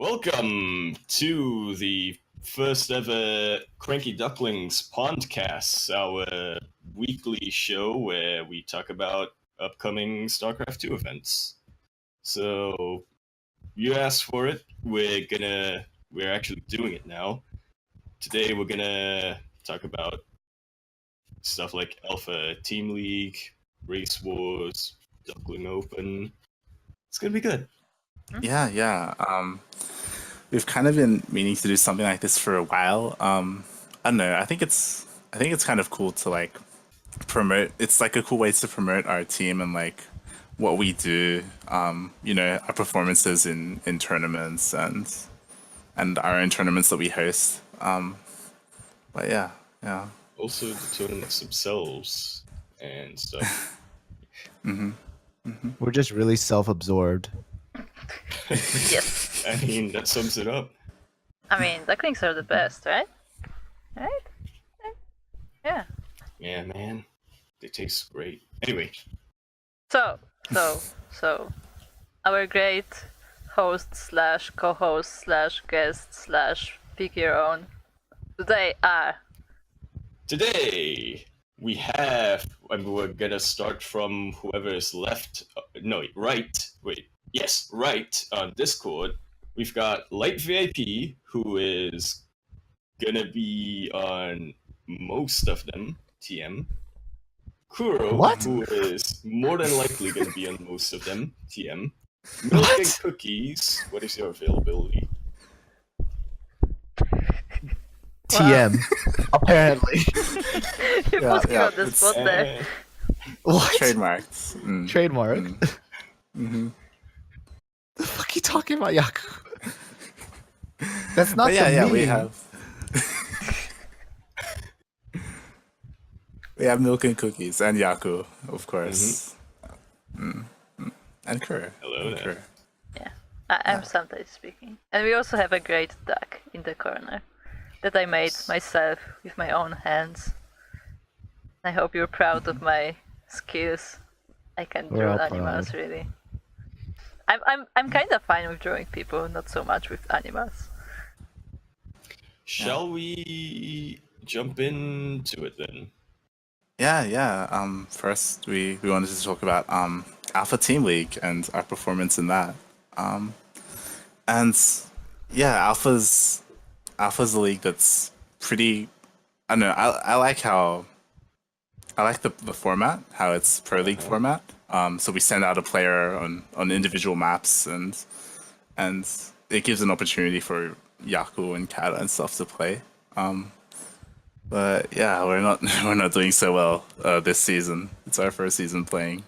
Welcome to the first ever CranKy Ducklings PondCast, our weekly show where we talk about upcoming StarCraft 2 events. So, you asked for it, we're actually doing it now. Today we're gonna talk about stuff like Alpha Team League, Race Wars, Duckling Open. It's gonna be good. Yeah. We've kind of been meaning to do something like this for a while. I don't know. I think it's kind of cool to like promote. It's like a cool way to promote our team and like what we do. Our performances in tournaments and our own tournaments that we host. But yeah. Also, the tournaments themselves and stuff. We're just really self-absorbed. Yes. I mean, that sums it up. I mean, Ducklings are the best, right? Right? Yeah. Yeah, man. They taste great. Anyway. So, our great host / co-host / guest / pick your own today are... Today, we have, and we're gonna start from whoever is left, right on Discord. We've got Light VIP, who is gonna be on most of them, TM. Kuro, who is more than likely gonna be on most of them, TM. Milk and Cookies, what is your availability? TM, apparently. You put me on the it's, spot there. What? Trademarked. Trademark? Mm-hmm. The fuck are you talking about, Yaku? That's not we have we have Milk and Cookies and Yaku, of course. And Kuro. Hello there. Yeah, I'm sometimes speaking. And we also have a great duck in the corner that I made myself with my own hands. I hope you're proud of my skills. I can We're draw all animals, proud. really. I'm kind of fine with drawing people, not so much with animals. Shall we jump into it then? Yeah. First, we wanted to talk about Alpha Team League and our performance in that. Alpha's a league that's pretty. I don't know. I like the format, how it's pro league format. So we send out a player on individual maps, and it gives an opportunity for Yaku and Kata and stuff to play. But yeah, we're not doing so well this season. It's our first season playing.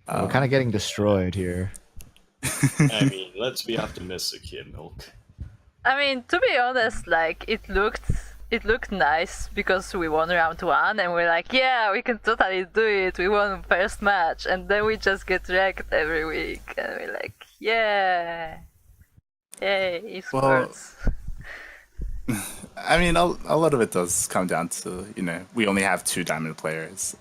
We're kind of getting destroyed here. I mean, let's be optimistic here, Milk. I mean, to be honest, like it looked nice because we won round 1 and we're like, yeah, we can totally do it. We won first match, and then we just get wrecked every week, and we're like, yeah, yay, esports. I mean, a lot of it does come down to, we only have 2 diamond players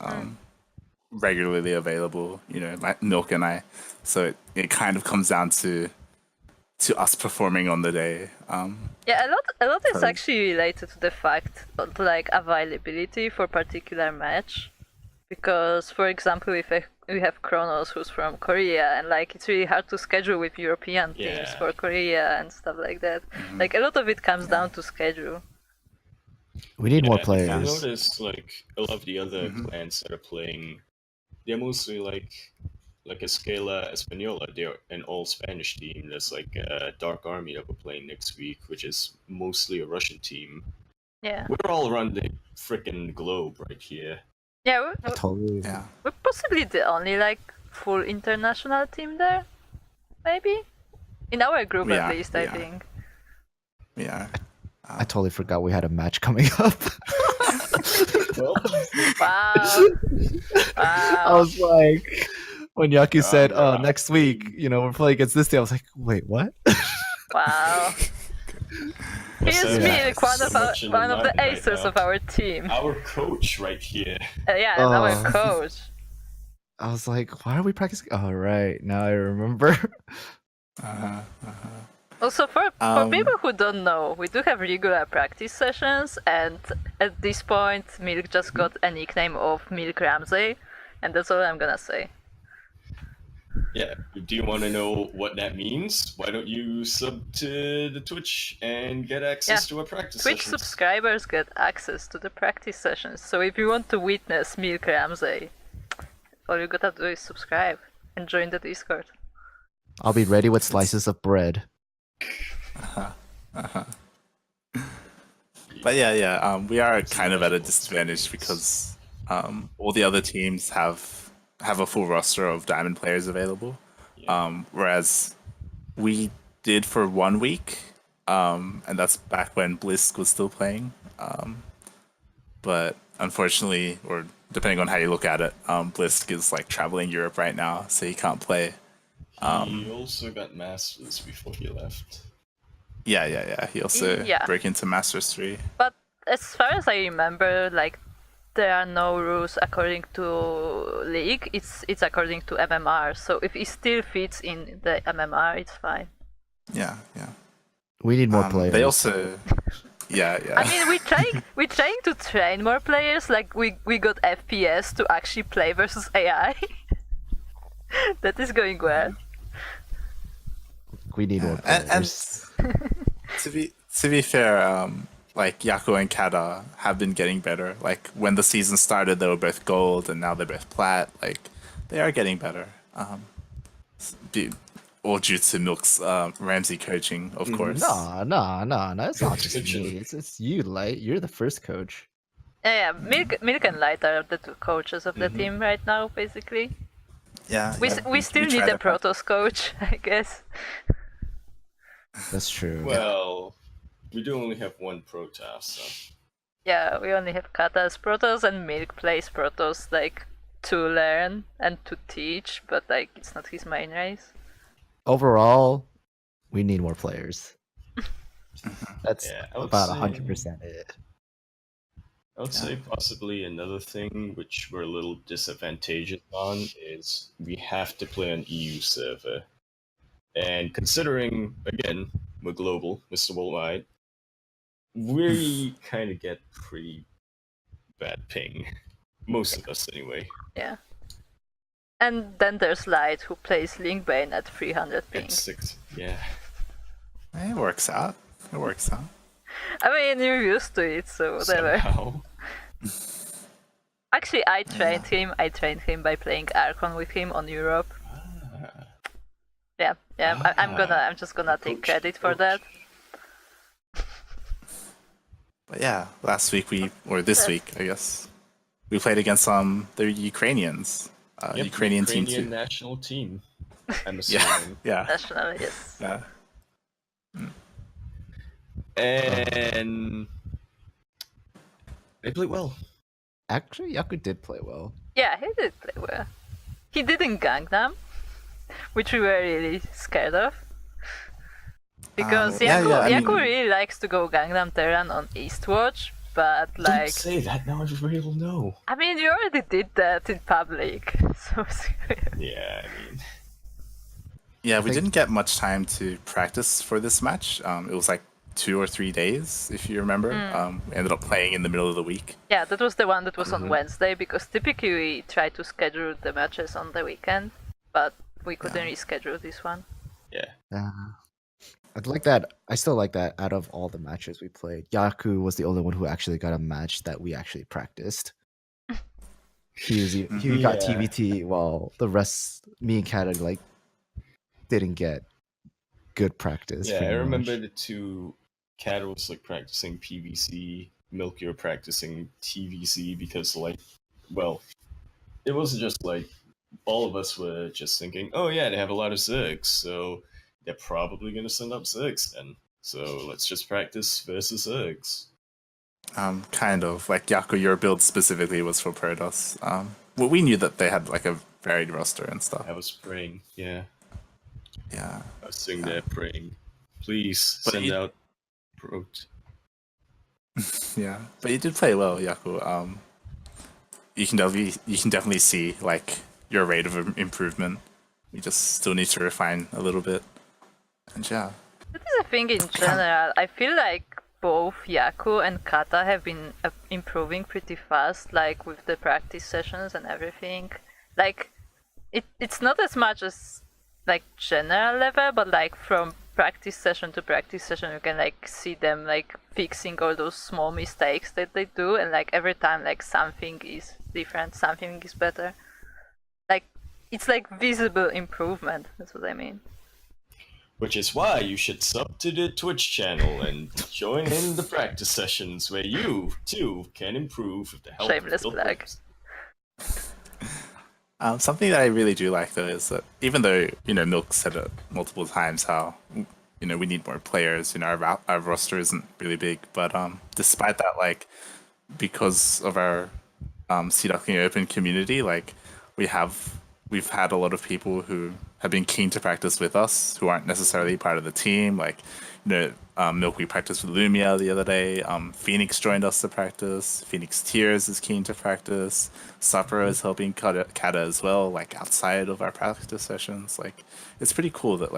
regularly available, like Milk and I. So it kind of comes down to us performing on the day. Yeah, a lot is actually related to the fact of like availability for particular match, because for example, we have Kronos who's from Korea, and like it's really hard to schedule with European teams for Korea and stuff like that. Like a lot of it comes down to schedule. We need more If players. you notice, like a lot of the other clans that are playing, they're mostly like Escala Española. They're an all-Spanish team. There's like a Dark Army that we're playing next week, which is mostly a Russian team. Yeah. We're all around the frickin' globe right here. Yeah, Totally. Yeah. we're possibly the only like full international team there, maybe in our group at least. I think. Yeah. I totally forgot we had a match coming up. Well, Wow. I was like, when Yaku said, next week, we're playing against this team, I was like, wait, what? Wow. Here's me, one of the aces of our team. Our coach right here. Yeah, and our coach. I was like, why are we practicing? Oh, right. Now I remember. Also, for people who don't know, we do have regular practice sessions, and at this point, Milk just got a nickname of Milk Ramsey, and that's all I'm gonna say. Yeah, do you want to know what that means? Why don't you sub to the Twitch and get access to our practice Twitch sessions? subscribers get access to the practice sessions, so if you want to witness Milk Ramsey, all you gotta do is subscribe and join the Discord. I'll be ready with slices of bread. But yeah, we are kind of at a disadvantage because all the other teams have a full roster of diamond players available, whereas we did for 1 week, and that's back when Blisk was still playing. But unfortunately, or depending on how you look at it, Blisk is like traveling Europe right now, so he can't play. He also got Masters before he left. Yeah. He also broke into Masters 3. But as far as I remember, like, there are no rules according to League. It's according to MMR. So if it still fits in the MMR, it's fine. Yeah. We need more players. They also, yeah. I mean, we're trying to train more players. Like we got FPS to actually play versus AI. That is going well. We need more players. And to be fair, like Yaku and Kata have been getting better. Like when the season started, they were both gold, and now they're both plat. Like they are getting better. All due to Milk's Ramsey coaching, of course. No. It's not just me. It's you, Light. You're the first coach. Yeah. Milk and Light are the two coaches of the team right now, basically. Yeah. We still need a Protoss coach, I guess. That's true. Well, we do only have one Protoss, so. Yeah, we only have Kata as Protoss, and Milk plays Protoss like to learn and to teach, but like it's not his main race. Overall, we need more players. That's about 100% it. I would say possibly another thing which we're a little disadvantageous on is we have to play on EU server. And considering, again, we're global, Mr. Worldwide, we kind of get pretty bad ping. Most of us, anyway. Yeah. And then there's Light, who plays Linkbane at 300 ping. At 6, yeah. It works out. I mean, you're used to it, so whatever. Somehow. Actually, I trained him. I trained him by playing Archon with him on Europe. Yeah. I'm just gonna take credit for that. But yeah, this week, I guess, we played against the Ukrainians. Ukrainian team too. National team. I'm assuming. Yeah. National, yes. Yeah. And they played well. Actually, Yaku did play well. Yeah, he did play well. He didn't gank them, which we were really scared of. Because Yaku really likes to go Gangnam Terran on Eastwatch, but like... Don't say that, now everybody will know. I mean, you already did that in public, so... Yeah, I mean... Yeah, we didn't get much time to practice for this match. It was like 2 or 3 days, if you remember. We ended up playing in the middle of the week. Yeah, that was the one that was on Wednesday, because typically we try to schedule the matches on the weekend, but we couldn't reschedule this one. Yeah. I'd like that. I still like that out of all the matches we played, Yaku was the only one who actually got a match that we actually practiced. He got TVT while the rest, me and Kat, like, didn't get good practice. Yeah, I remember the two. Kat was like practicing PVC, Milk, you were practicing TVC because, like, well, it wasn't just like all of us were just thinking, oh yeah, they have a lot of Zergs, so they're probably going to send up Zergs then. So let's just practice versus Zergs. Kind of. Like, Yaku, your build specifically was for Protoss. Well, we knew that they had, like, a varied roster and stuff. I was praying, yeah. Yeah. I was sitting there praying. Please send out Prot. Yeah. But you did play well, Yaku. You can definitely see, like, your rate of improvement. We just still need to refine a little bit. And yeah. That is a thing in general. I feel like both Yaku and Kata have been improving pretty fast, like with the practice sessions and everything. Like, it's not as much as like general level, but like from practice session to practice session, you can like see them like fixing all those small mistakes that they do, and like every time like something is different, something is better. Like, it's like visible improvement. That's what I mean. Which is why you should sub to the Twitch channel and join in the practice sessions where you, too, can improve with the help Shameless of plug. Something that I really do like though is that even though Milk said it multiple times how we need more players, our roster isn't really big, but despite that, like because of our Duckling Open community, like we've had a lot of people who have been keen to practice with us who aren't necessarily part of the team. Like, Milk, we practiced with Lumia the other day. Phoenix joined us to practice. Phoenix Tears is keen to practice. Supper is helping Kata as well, like outside of our practice sessions. Like, it's pretty cool that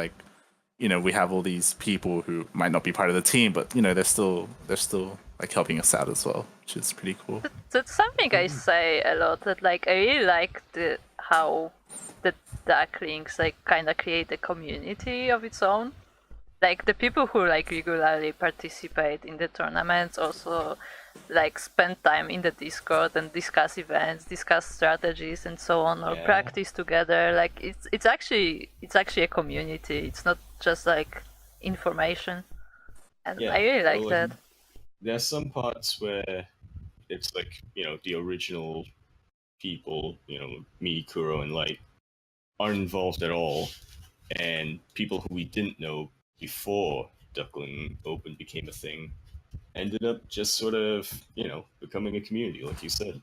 we have all these people who might not be part of the team, but they're still like helping us out as well, which is pretty cool. That's something I say a lot. That like I really like how the Ducklings like kind of create a community of its own. Like the people who like regularly participate in the tournaments also like spend time in the Discord and discuss events, discuss strategies and so on, or practice together. Like it's actually a community. It's not just like information, and I really like that. There are some parts where it's like the original people, me, Kuro, and Light, aren't involved at all, and people who we didn't know before Duckling Open became a thing ended up just sort of, becoming a community, like you said.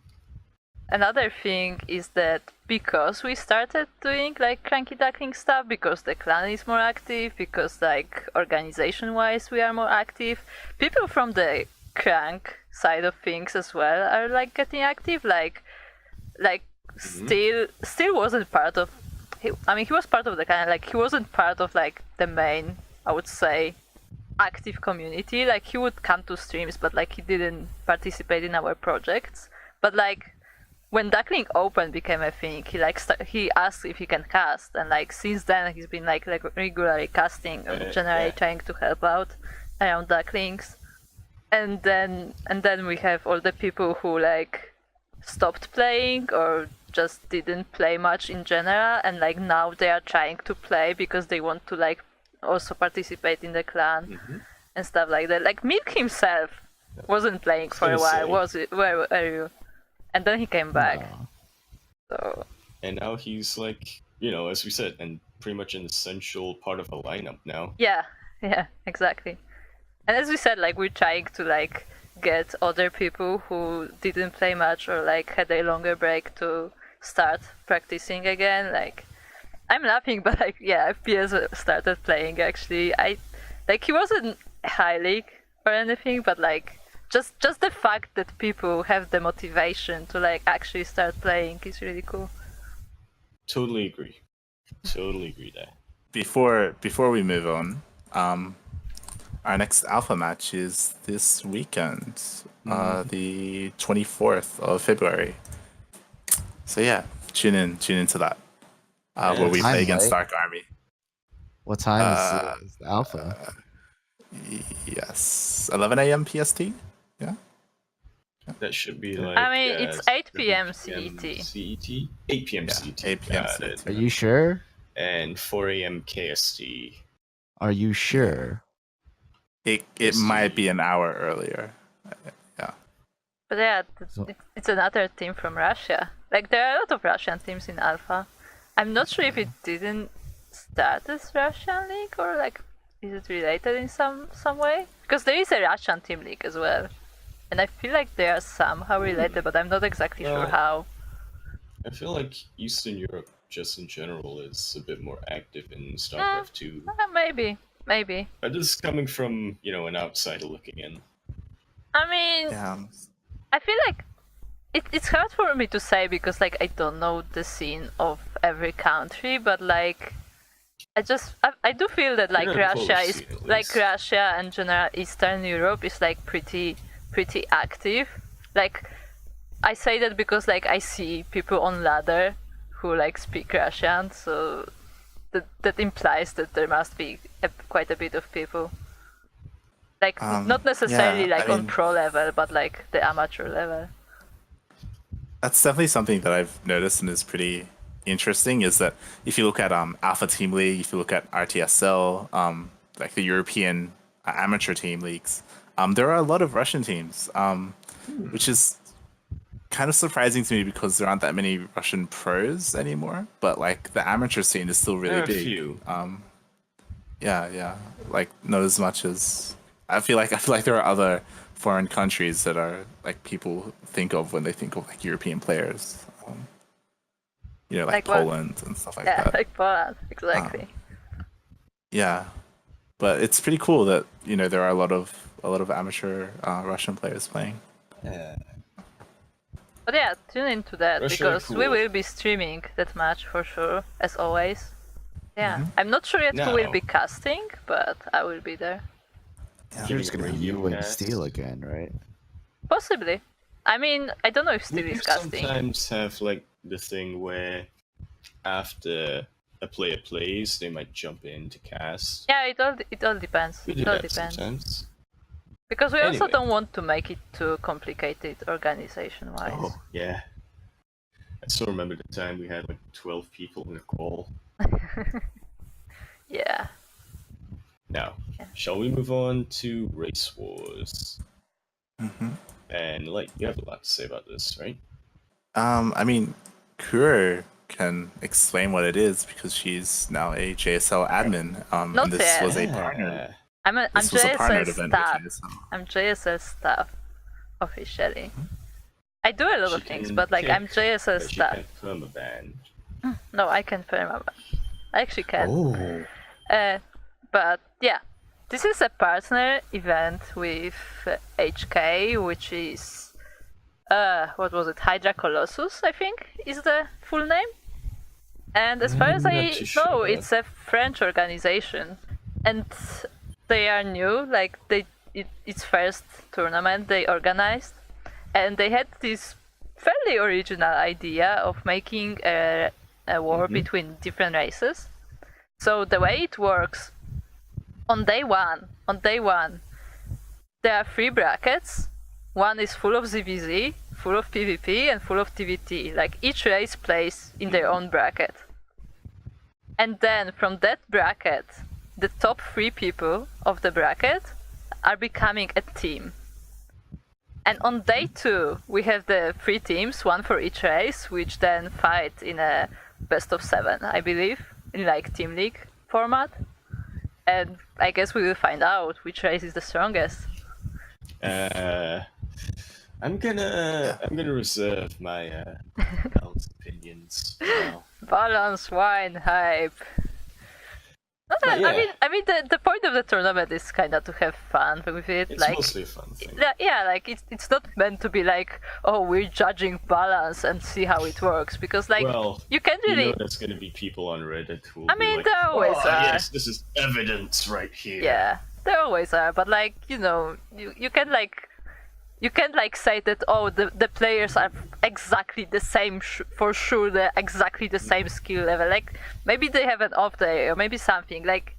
Another thing is that because we started doing like CranKy Duckling stuff, because the clan is more active, because like organization-wise we are more active, people from the Crank side of things as well are like getting active. Like still wasn't part of. He was part of the clan. Like he wasn't part of like the main, I would say, active community. Like he would come to streams, but like he didn't participate in our projects. But like when Duckling Open became a thing, he asked if he can cast, and like since then he's been like regularly casting, or generally trying to help out around Ducklings. And then we have all the people who like stopped playing or just didn't play much in general, and like now they are trying to play because they want to like also participate in the clan and stuff like that. Like Milk himself wasn't playing for a while, was it? Where are you? And then he came back. So. And now he's like, as we said, and pretty much an essential part of the lineup now. Yeah, exactly. And as we said, like we're trying to like get other people who didn't play much or like had a longer break to start practicing again. Like I'm laughing, but like FPS started playing actually. He wasn't high league or anything, but like just the fact that people have the motivation to like actually start playing is really cool. Totally agree there. Before we move on, our next alpha match is this weekend, the 24th of February. So yeah, tune into that. Where we play against Dark Army. What time is the alpha? Yes, 11 a.m. PST. Yeah. That should be like. It's 8 p.m. CET. 8 p.m. CET. 8 p.m. CET. Are you sure? And 4 a.m. KST. Are you sure? It might be an hour earlier. Yeah. But yeah, it's another team from Russia. Like there are a lot of Russian teams in Alpha. I'm not sure if it didn't start as Russian League or like is it related in some way? Because there is a Russian team league as well. And I feel like they are somehow related, but I'm not exactly sure how. I feel like Eastern Europe, just in general, is a bit more active in StarCraft 2. Maybe. But this is coming from, an outsider looking in. I feel like it's hard for me to say because like I don't know the scene of every country, but like I do feel that like Yeah, Russia close, is at like least. Russia and general Eastern Europe is like pretty active. Like I say that because like I see people on ladder who like speak Russian, so that implies that there must be quite a bit of people. Like not necessarily yeah, like I on mean, pro level, but like the amateur level. that's definitely something that I've noticed and is pretty interesting. Is that if you look at Alpha Team League, if you look at RTSL, like the European amateur team leagues, there are a lot of Russian teams, which is kind of surprising to me because there aren't that many Russian pros anymore. But like the amateur scene is still really There are a big. few. Yeah, like not as much as I feel like there are other foreign countries that are like people think of when they think of like European players. Like Like what? Poland and stuff like Yeah, that. like Poland, exactly. Yeah, but it's pretty cool that there are a lot of amateur Russian players playing. Yeah. But yeah, tune into that Russia are because we cool. will be streaming that match for sure, as always. Yeah, I'm not sure yet who will Now- be casting, but I will be there. You're just gonna be Radio you and cast. Steel again, right? Possibly. I mean, I don't know if Steve We is casting. sometimes have like the thing where after a player plays, they might jump in to cast. Yeah, it all depends. We do It all that depends. sometimes. Because we also Anyway. don't want to make it too complicated organization-wise. Oh, yeah. I still remember the time we had like 12 people in a call. Yeah. Now, shall we move on to Race Wars? And like, you have a lot to say about this, right? I mean, Kuro can explain what it is because she's now a JSL admin. Not And this was a yet. partner. I'm This was a partnered JSL event staff. with JSL. I'm JSL staff, officially. I do a lot of She things, can but like I'm kick, JSL but she staff. can't permaban. No, I can perma. I actually can. Oh. But yeah, this is a partner event with HK, which is what was it? Hydra Colossus, I think, is the full name. And as far as I'm not I too know, sure. it's a French organization, and they are new. Like it's first tournament they organized, and they had this fairly original idea of making a war between different races. So the way it works, on day one, there are 3 brackets. One is full of ZVZ, full of PvP, and full of TVT. Like each race plays in their own bracket. And then from that bracket, the top 3 people of the bracket are becoming a team. And on day 2, we have the 3 teams, one for each race, which then fight in a best of 7, I believe, in like team league format. And I guess we will find out which race is the strongest. I'm gonna reserve my balanced opinions for now. Balance wine hype. But yeah. I mean, the point of the tournament is kind of to have fun with it. It's like, mostly a fun thing. yeah, like it's not meant to be like, oh, we're judging balance and see how it works, because like Well, you can't You really. know there's gonna be people on Reddit who will I be mean, like, there always "Oh, are." yes, this is evidence right here. Yeah, there always are, but like you can like say that the players are exactly the same for sure, they're exactly the same skill level. Like maybe they have an off day or maybe something. Like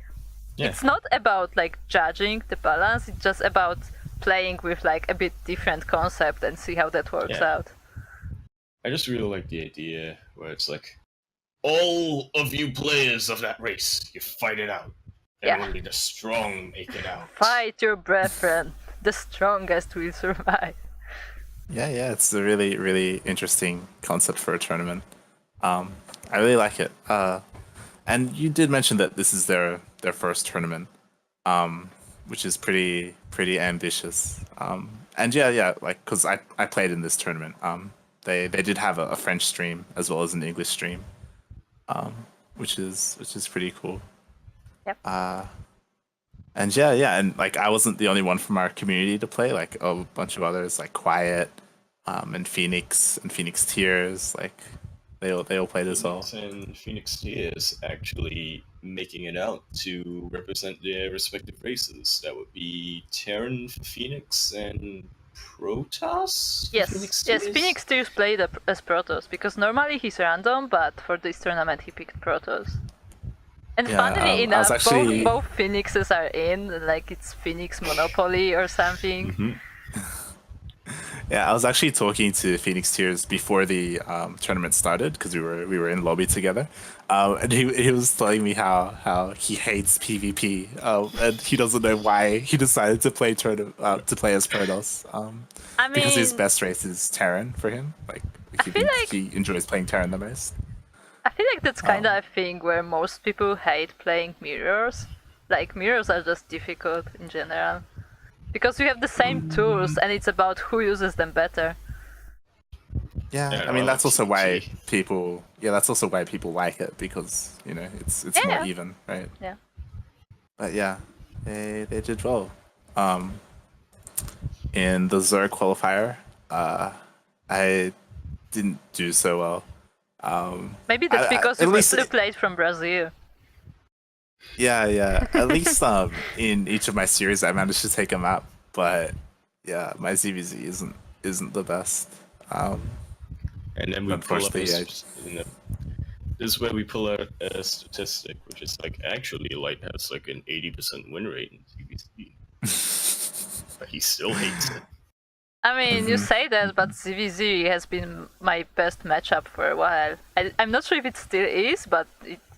Yeah. it's not about like judging the balance. It's just about playing with like a bit different concept and see how that works Yeah. out. I just really like the idea where it's like, all of you players of that race, you fight it out. And Yeah. only the strong make it out. Fight your brethren. The strongest will survive. Yeah, it's a really, really interesting concept for a tournament. I really like it. And you did mention that this is their first tournament, which is pretty ambitious. And yeah, like because I played in this tournament. They did have a French stream as well as an English stream, which is pretty cool. Yep. And yeah, and like I wasn't the only one from our community to play. Like a bunch of others, like Quiet, and Phoenix Tears, like They all played as well. Phoenix and Phoenix Tears actually making it out to represent their respective races. That would be Terran for Phoenix and Protoss for Phoenix Yes, Tears? Phoenix Tears played as Protoss, because normally he's random, but for this tournament he picked Protoss. And Yeah, funnily I was enough, actually- both Phoenixes are in, like it's Phoenix Monopoly or something. Mhm. Yeah, I was actually talking to Phoenix Tears before the tournament started because we were in lobby together, and he was telling me how he hates PvP, and he doesn't know why he decided to play to play as Protoss, I because his mean, best race is Terran for him. Like feel like- he enjoys playing Terran the most. I feel like that's kind of a thing where most people hate playing mirrors. Like, mirrors are just difficult in general. Because you have the same tools, and it's about who uses them better. Yeah, Yeah, I mean that's also why see. people. Yeah, that's also why people like it because it's more Yeah. even, right? Yeah. But yeah, they did well. In the Zerg qualifier, I didn't do so well. Maybe that's because at you least played from Brazil. yeah. At least in each of my series, I managed to take a map. But yeah, my ZVZ isn't the best. And then we pull up Unfortunately, this is where we pull out a statistic, which is like actually Light has like an 80% win rate in TVC. But he still hates it. I mean, you say that, but ZVZ has been my best matchup for a while. I'm not sure if it still is, but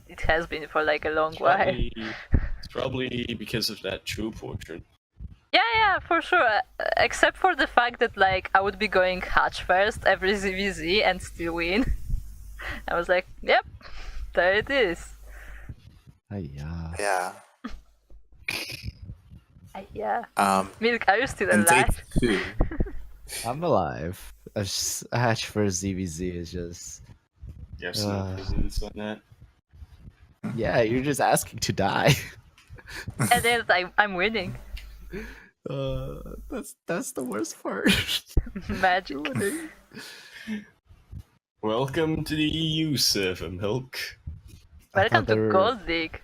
it has been for like a long while. It's probably because of that true portrait. Yeah, for sure. Except for the fact that like I would be going hatch first every ZVZ and still win. I was like, yep, there it is. Yeah. yeah. Yeah. Um, Milk, are you still and day alive? 2. I'm alive. A hatch for ZVZ is just. You have some opinions on that? Yeah, you're just asking to die. And then I'm winning. That's the worst part. Magic. Welcome to the EU server, Milk. Welcome they to were- Gold League.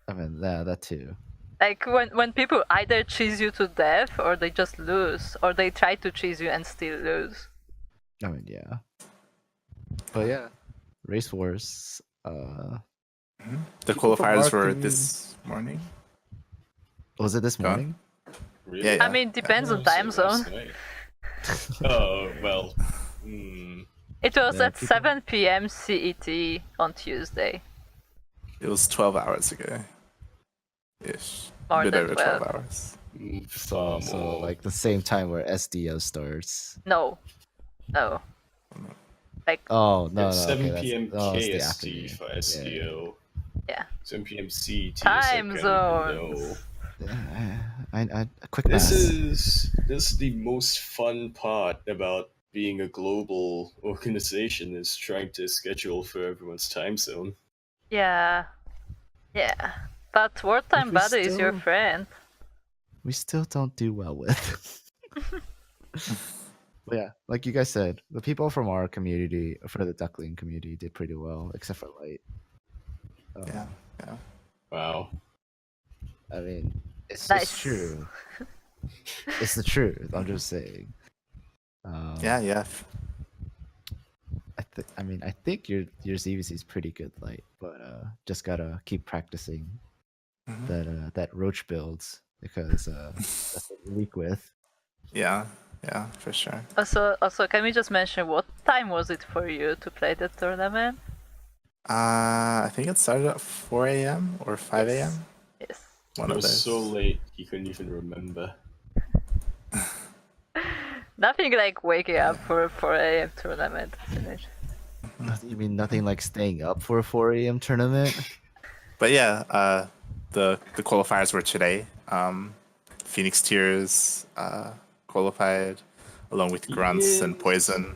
I mean, yeah, that too. Like when people either cheese you to death or they just lose, or they try to cheese you and still lose. I mean, yeah. But yeah, Race Wars. The People from qualifiers our were community- this morning. Was it this Go on. morning? Really? Yeah. I mean, depends Oh, on time so last zone. night. Oh, well. It was Yeah, at people- 7 p.m. CET on Tuesday. It was 12 hours ago. Ish. More A bit than over 12. 12 hours. Far So more. like the same time where SDO starts. No. Like, Oh no, It's no, 7 okay, p.m. that's, it's the KST afternoon. for SDO. yeah. 7 p.m. CT. Time is like, I don't even zones. know. I quick This math. is the most fun part about being a global organization is trying to schedule for everyone's time zone. Yeah. But wartime we buddy is your still- friend. We still don't do well with. But yeah, like you guys said, the people from our community, for the Duckling community, did pretty well, except for Light. Yeah. Wow. I mean, it's Nice. true. It's the truth. I'm just saying. Yeah. I think your ZVC is pretty good, Light, but just gotta keep practicing Mhm. that roach builds because that's what we're weak with. Yeah, for sure. Also, can we just mention what time was it for you to play the tournament? I think it started at 4 a.m. or 5 Yes. a.m. Yes. One It of was those. so late he couldn't even remember. Nothing like waking up for a 4 a.m. tournament, isn't it? You mean nothing like staying up for a 4 a.m. tournament? But yeah, the qualifiers were today. Phoenix Tears qualified along with Grunts and Poison.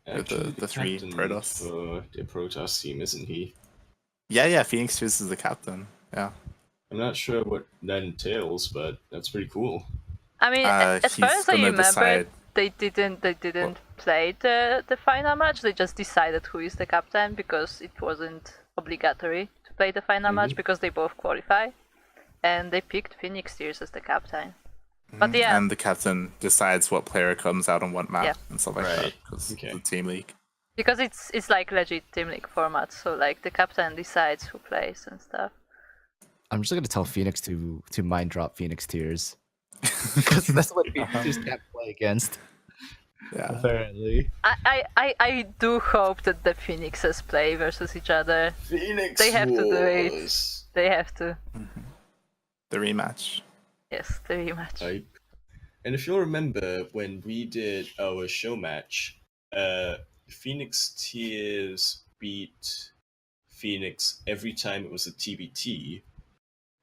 With Actually, the three captain Protoss. for the Protoss team, isn't he? Yeah, Phoenix Tears is the captain. Yeah. I'm not sure what that entails, but that's pretty cool. I mean, as far He's as I gonna remember, decide- they didn't play the final match. They just decided who is the captain because it wasn't obligatory to play the final match because they both qualify, and they picked Phoenix Tears as the captain. But yeah, And the captain decides what player comes out on what map and stuff like that, because Okay. the team league. because it's like legit team league format, so like the captain decides who plays and stuff. I'm just gonna tell Phoenix to mind drop Phoenix Tears. Because that's what Phoenix Tears can't play against. Yeah. Apparently. I do hope that the Phoenixes play versus each other. Phoenix They have to do it. Wars. They have to. The rematch. Yes, the rematch. Type. And if you'll remember when we did our show match, Phoenix Tears beat Phoenix every time it was a TVT,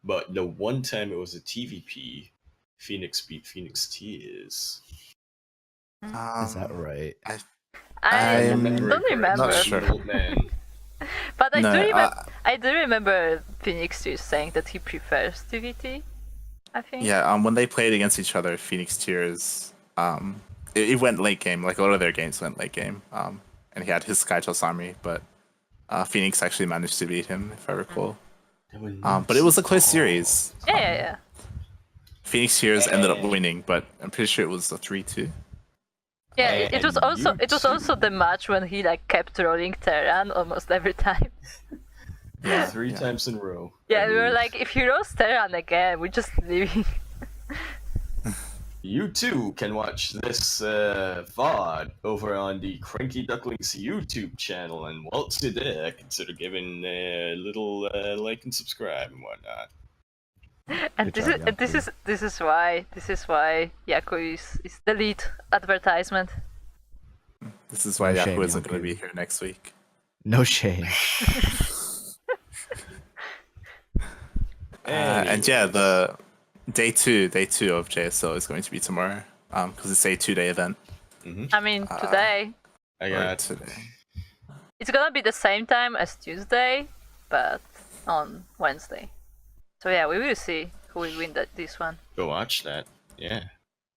but the one time it was a TVP, Phoenix beat Phoenix Tears. Is that right? I I'm don't remember. not sure. Old man. But I No, do remember. I do remember Phoenix Tears saying that he prefers TVT. I think. Yeah, when they played against each other, Phoenix Tears, it went late game. Like a lot of their games went late game. And he had his Skytoss army, but Phoenix actually managed to beat him, if I recall. But it was a close series. Yeah. Phoenix Tears ended up winning, but I'm pretty sure it was a 3-2. Yeah, it was And also you it was also the match when he like kept rolling Terran almost every time. Yeah, Three times in a row. Yeah, I we were believe. like, if he rolls Terran again, we're just leaving. You too can watch this VOD over on the CranKy Ducklings YouTube channel, and whilst you're there, consider giving a little like and subscribe and whatnot. And Good this job, is why Yaku is the lead advertisement. This is why No Yahoo shame, isn't going to Yahoo. be here next week. No shame. And yeah, the day two of JSL is going to be tomorrow, because it's a 2-day event. I mean, today I Or got today. it's gonna be the same time as Tuesday, but on Wednesday. So yeah, we will see who will win this one. go watch that. Yeah.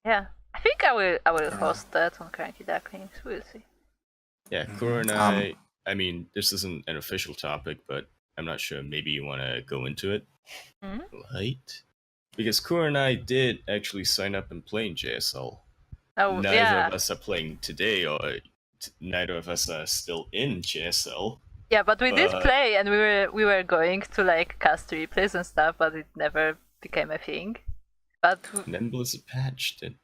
Yeah, I think I will host that on Cranky Ducklings. We'll see. Yeah, Kura and I mean, this isn't an official topic, but I'm not sure. Maybe you want to go into it? Mhm. Light? Because Kura and I did actually sign up and play in JSL. Oh Neither yeah, of us are playing today, or neither of us are still in JSL. yeah, but we did but- play, and we were going to like cast replays and stuff, but it never became a thing. But Then Blizzard patched it.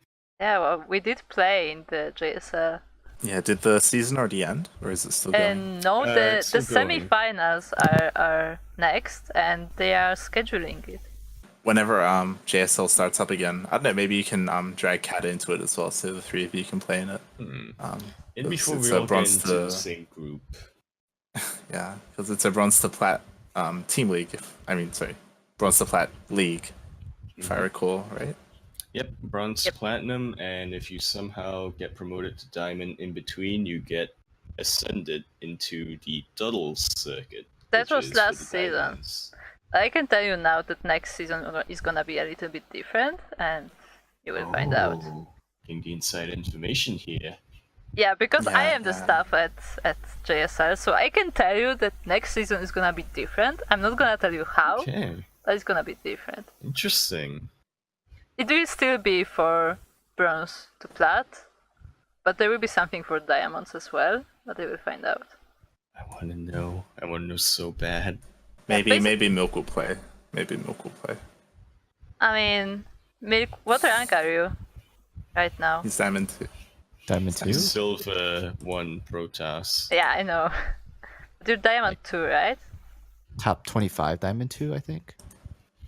yeah, well, we did play in the JSL. Yeah, did the season already end, or is it still going? And no, it's the still going. semi-finals are next, and they are scheduling it. Whenever JSL starts up again, I don't know, maybe you can drag Kat into it as well, so the three of you can play in it. And It's- before it's we a all get bronze into to- the same group. Yeah, because it's a bronze to plat team league. Bronze to plat league, if I recall, right? Yep, bronze to Yep. platinum, and if you somehow get promoted to diamond in between, you get ascended into the Duddles circuit. That which was is for last the season. diamonds. I can tell you now that next season is gonna be a little bit different, and you will find out. Oh, getting the inside information here. Yeah, because I Yeah, am the yeah. staff at JSL, so I can tell you that next season is gonna be different. I'm not gonna tell you how, Okay, but it's gonna be different. interesting. It will still be for bronze to plat, but there will be something for diamonds as well, but they will find out. I want to know. I want to know so bad. Maybe Milk will play. I mean, Milk, what rank are you right now? He's diamond 2. Diamond 2? Silver 1 Protoss. Yeah, I know. But you're diamond 2, right? Top 25 Diamond 2, I think.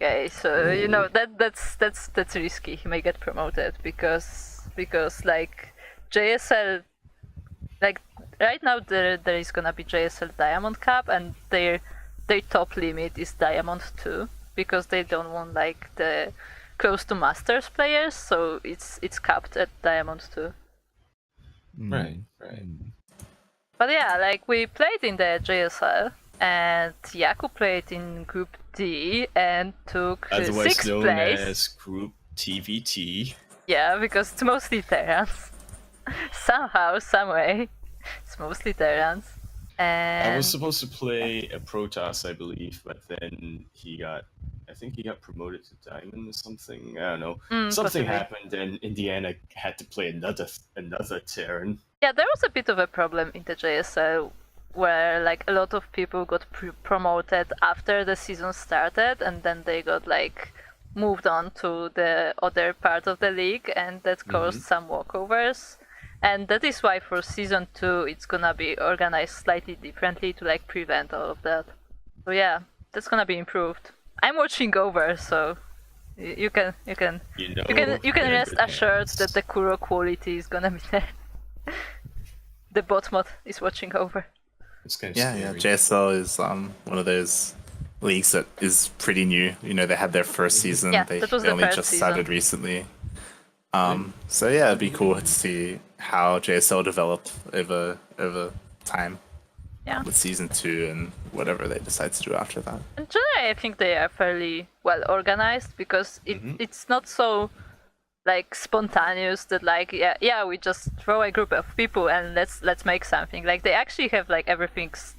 Okay, so you know that's risky. He may get promoted because like JSL, like right now there is gonna be JSL Diamond Cup, and their top limit is Diamond 2 because they don't want like the close to Masters players, so it's capped at Diamond 2. Right. But yeah, like we played in the JSL, and Yaku played in Group D and took Otherwise 6th known place. as Group TVT. Yeah, because it's mostly Terrans. Somehow, some way. It's mostly Terrans. And I was supposed to play a Protoss, I believe, but then I think he got promoted to Diamond or something. I don't know. Something possibly. happened, and in the end, I had to play another Terran. Yeah, there was a bit of a problem in the JSL where like a lot of people got promoted after the season started, and then they got like moved on to the other part of the league, and that caused some walkovers. And that is why for season 2 it's gonna be organized slightly differently to like prevent all of that. So yeah, that's gonna be improved. I'm watching over, so you can rest assured that the Kuro quality is gonna be there. The bot mod is watching over. It's kind of Yeah, scary. JSL is one of those leagues that is pretty new. You know, they had their first season. Yeah, they that was the only first just season. started recently. So yeah, it'd be cool to see how JSL developed over time. Yeah. With season 2 and whatever they decide to do after that. And generally, I think they are fairly well organized because it's not so like spontaneous that like yeah we just throw a group of people and let's make something. Like they actually have like everything's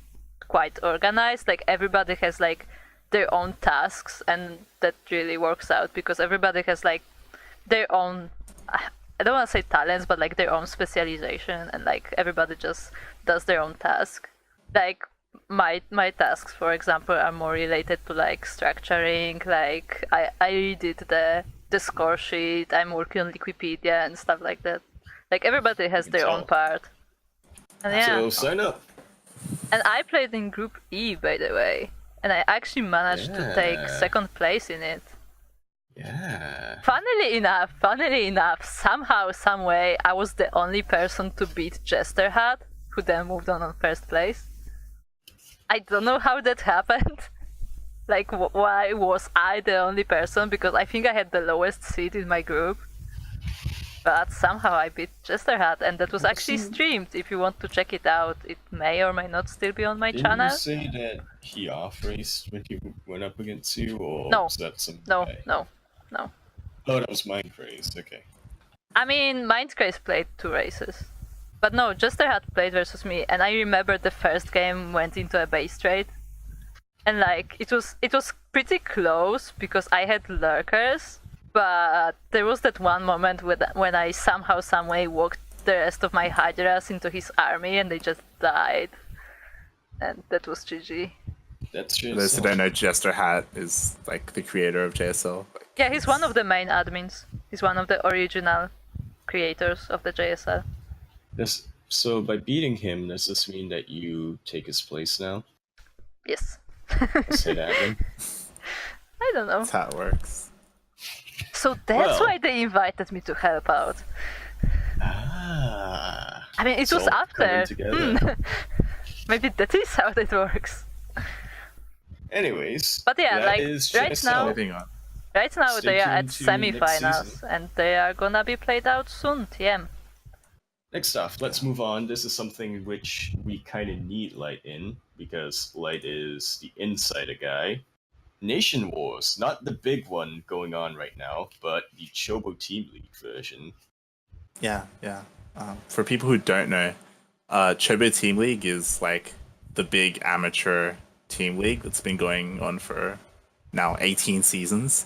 quite organized. Like everybody has like their own tasks, and that really works out because everybody has like their own. I don't want to say talents, but like their own specialization, and like everybody just does their own task. Like my tasks, for example, are more related to like structuring. Like I redid the score sheet. I'm working on Wikipedia and stuff like that. Like everybody has their own part. And yeah. So sign up. And I played in Group E, by the way, and I actually managed to take second place in it. Yeah. Funnily enough, somehow, some way, I was the only person to beat Jester Hat, who then moved on first place. I don't know how that happened. Like, why was I the only person? Because I think I had the lowest seed in my group. But somehow I beat Jester Hat, and that was actually streamed. If you want to check it out, it may or may not still be on my Didn't channel. you say that he off-raced when he went up against you, or No. was that some No. Oh, that was Mindcraze, okay. I mean, Mindcraze played 2 races. But no, Jester Hat played versus me, and I remember the first game went into a base trade. And like, it was pretty close because I had lurkers, but there was that one moment when I somehow, some way walked the rest of my Hydras into his army and they just died. And that was GG. That's For those who JSL. don't know, Jester Hat is like the creator of JSL. Yeah, he's one of the main admins. He's one of the original creators of the JSL. So by beating him, does this mean that you take his place now? Yes. Say that then. I don't know. That's how it works. So that's Well. why they invited me to help out. Ah. I mean, it It's was all after. coming together. Maybe that is how it works. Anyways, But yeah, that like, is right JSL. now- Moving on. Right now Stay they are at tuned to next semi-finals, season. and they are gonna be played out soon, TM. Next off, let's move on. This is something which we kind of need Light in, because Light is the insider guy. Nation Wars, not the big one going on right now, but the Chobo Team League version. Yeah. For people who don't know, Chobo Team League is like the big amateur team league that's been going on for now 18 seasons.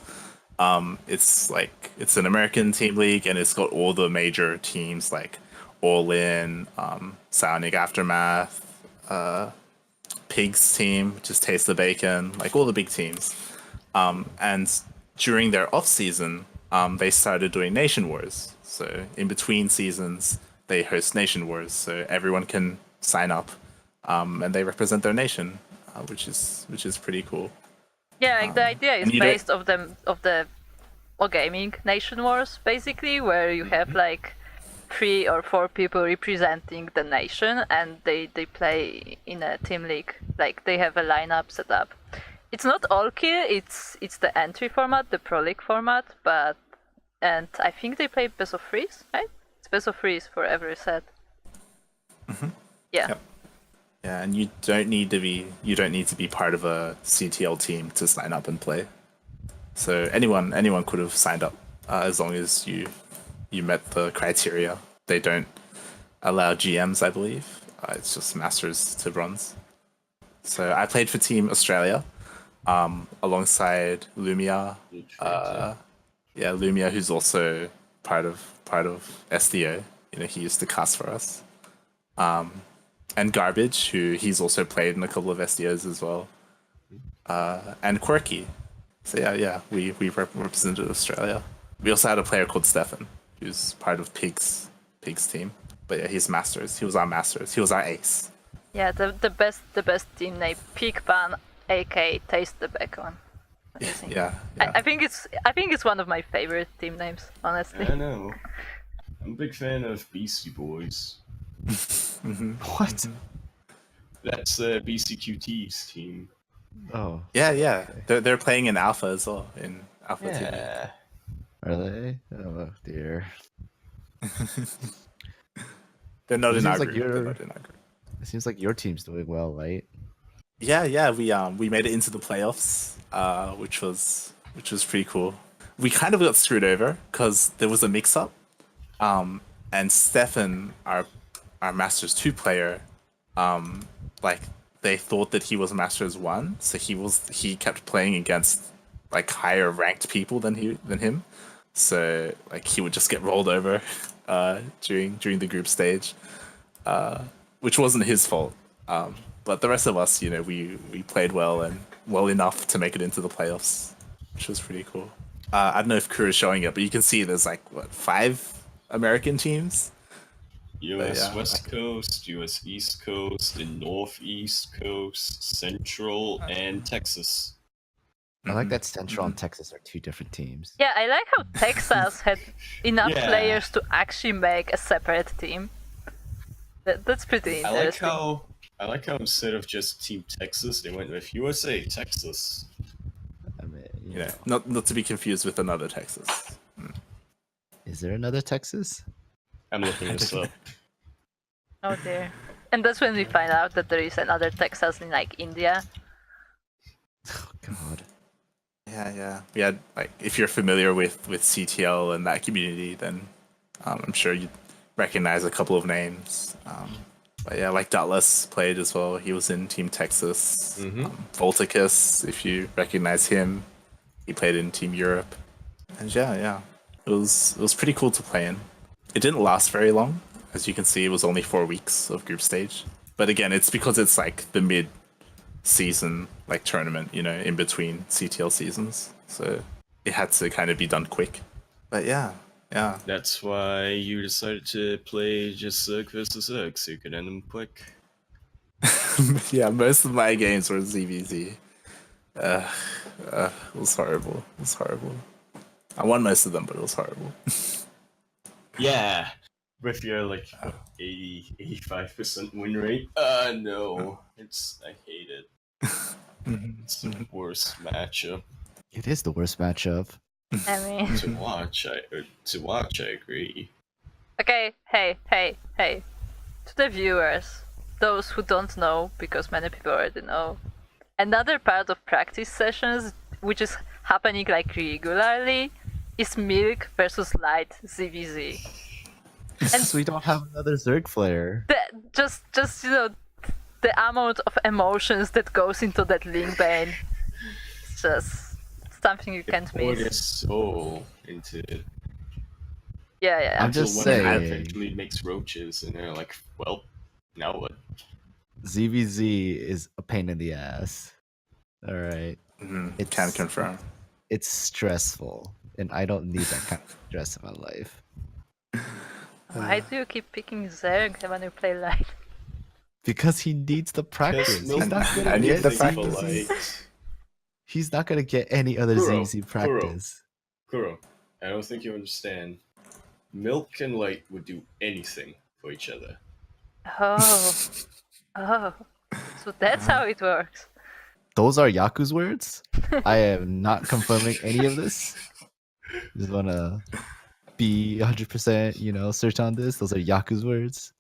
It's an American team league, and it's got all the major teams like All In, Psionic Aftermath, Pigs team, which is Taste the Bacon, like all the big teams. And during their off season, they started doing Nation Wars. So in between seasons, they host Nation Wars, so everyone can sign up, and they represent their nation, which is pretty cool. Yeah, like the idea is and you don't- based of the gaming Nation Wars, basically, where you have like 3 or 4 people representing the nation, and they play in a team league. Like they have a lineup set up. It's not all kill. It's the entry format, the Pro League format, and I think they play best of 3s, right? It's best of 3s for every set. Yeah. Yep. Yeah, and you don't need to be part of a CTL team to sign up and play. So anyone could have signed up as long as you met the criteria. They don't allow GMs, I believe. It's just Masters to Bronze. So I played for Team Australia, alongside Lumia. Lumia, who's also part of SDO. He used to cast for us. And Garbage, who he's also played in a couple of SDOs as well. And Quirky. So we represented Australia. We also had a player called Stefan, who's part of Pig's team. But yeah, he's Masters. He was our Masters. He was our ace. Yeah, the best team name, Pig Pan, AK Taste the Bacon. Amazing. Yeah. I think it's one of my favorite team names, honestly. I know. I'm a big fan of Beastie Boys. What? That's BCQT's team. Oh. Yeah. They're playing in Alpha as well, in Alpha TV. Yeah. Are they? Oh dear. They're not It in our seems like group. They're not in our group. It seems like your team's doing well, right? Yeah. We made it into the playoffs, which was pretty cool. We kind of got screwed over because there was a mix-up, and Stefan, our Masters 2 player, they thought that he was Masters 1, so he kept playing against higher ranked people than him. So he would just get rolled over during the group stage, which wasn't his fault. But the rest of us, we played well and well enough to make it into the playoffs, which was pretty cool. I don't know if Crew is showing it, but you can see there's 5 American teams. US West Coast, US East Coast, the Northeast Coast, Central, and Texas. I like that Central and Texas are 2 different teams. Yeah, I like how Texas had enough Yeah. players to actually make a separate team. That's pretty I interesting. like how instead of just Team Texas, they went with USA Texas. I mean, Not to be confused with another Texas. is there another Texas? I'm looking this up. Oh dear. And that's when we find out that there is another Texas in India. Oh God. Yeah. We had if you're familiar with CTL and that community, then I'm sure you'd recognize a couple of names. But yeah, Dallas played as well. He was in Team Texas. Volticus, if you recognize him, he played in Team Europe. And yeah, it was pretty cool to play in. It didn't last very long, as you can see. It was only 4 weeks of group stage. But again, it's because it's the mid-season tournament, in between CTL seasons. So it had to kind of be done quick. But yeah. That's why you decided to play just Zerg versus Zerg, so you could end them quick. Yeah, most of my games were ZVZ. It was horrible. I won most of them, but it was horrible. Yeah, with your 85% win rate. No, I hate it. It's the worst matchup It is the worst matchup. I mean, to watch. I agree. okay, hey. To the viewers, those who don't know, because many people already know, another part of practice sessions, which is happening regularly, is Milk versus Light ZVZ. So we don't have another Zerg player. Just the amount of emotions that goes into that link bane, it's just something you can't Poured miss. his soul into it. Yeah. I'm Until just one guy saying. eventually makes roaches, and they're like, well, now what? ZVZ is a pain in the ass. All right. It can confirm. It's stressful, and I don't need that kind of stress in my life. Why do you keep picking Zerg when you play Light? Because he needs the practice. Because He's not I gonna need get the anything practice. polite. He's not gonna get any other Kuro, ZVZ practice. Kuro, I don't think you understand. Milk and Light would do anything for each other. Oh, so that's how it works. Those are Yaku's words. I am not confirming any of this. Just wanna be 100%, search on this. Those are Yaku's words.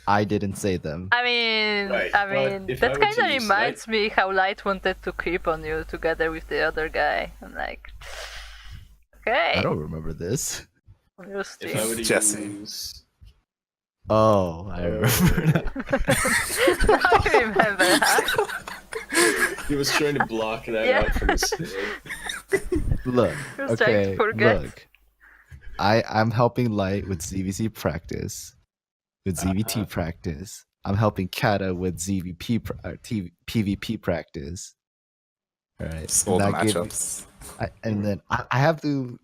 I didn't say them. I mean, Right, but if I that were kind to of use reminds me how Light wanted to creep on you together with the other guy. I'm like, okay. I don't remember this. On your If I stream. were to Jesse. use... Oh, I remember. Now you remember, huh? He was trying to block that Yeah. out from his head. Look, I was trying to okay, forget. look. I'm helping Light with ZVZ practice, with ZVT practice. I'm helping Kata with PvP practice. All right, Just and all the that gave me, matchups. and then I have to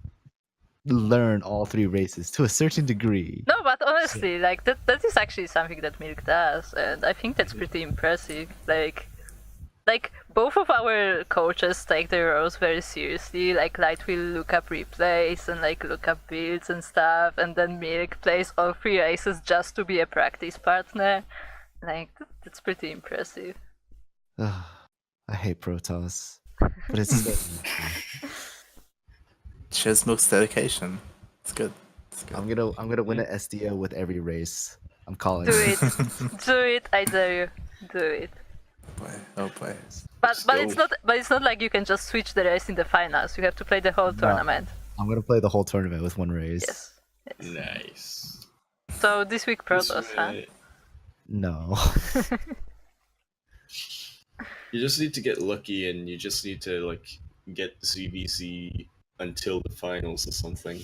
learn all 3 races to a certain degree. No, but honestly, like that is actually something that Milk does, and I think that's pretty impressive. Like both of our coaches take their roles very seriously. Like Light will look up replays and like look up builds and stuff, and then Milk plays all 3 races just to be a practice partner. Like that's pretty impressive. Ugh, I hate Protoss, but it's so easy. Shows Milk's dedication. It's good. It's good. I'm gonna win an SDO with every race. I'm calling Do it, do it! I dare you, do it. Boy, oh boy. But Let's it's go. not like you can just switch the race in the finals. You have to play the whole tournament. I'm gonna play the whole tournament with 1 race. Yes. Nice. So this week Protoss, huh? No. You just need to get lucky, and you just need to like get ZVZ until the finals or something.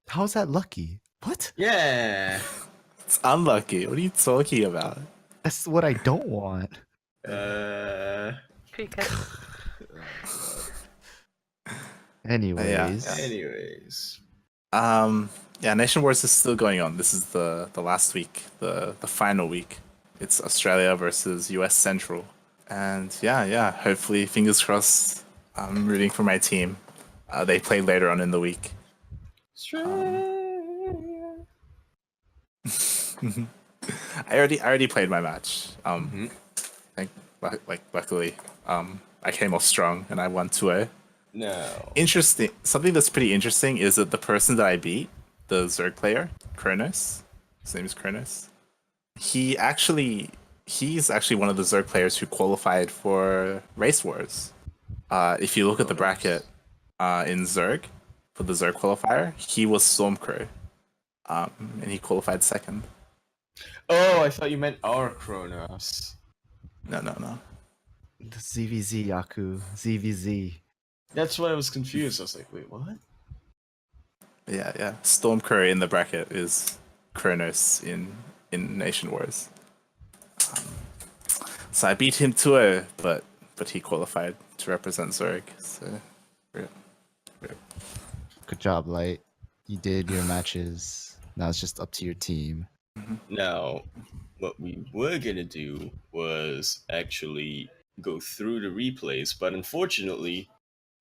How's that lucky? What? Yeah. It's unlucky. What are you talking about? That's what I don't want. Cricket. Anyways, yeah. Anyways. Yeah, Nation Wars is still going on. This is the last week, the final week. It's Australia versus US Central. And yeah, hopefully, fingers crossed, I'm rooting for my team. They play later on in the week. I already played my match. Luckily, I came off strong and I won 2-0. No. Interesting. Something that's pretty interesting is that the person that I beat, the Zerg player, Kronos, his name is Kronos. He's actually one of the Zerg players who qualified for Race Wars. If you look at the bracket in Zerg, for the Zerg qualifier, he was Stormcrow, and he qualified second. Oh, I thought you meant our Kronos. No. the ZVZ Yaku, ZVZ. That's why I was confused. I was like, wait, what? Yeah. Stormcrow in the bracket is Kronos in Nation Wars. So I beat him 2-0, but he qualified to represent Zerg. So, rip. Good job, Light. You did your matches. Now it's just up to your team. Now, what we were gonna do was actually go through the replays, but unfortunately,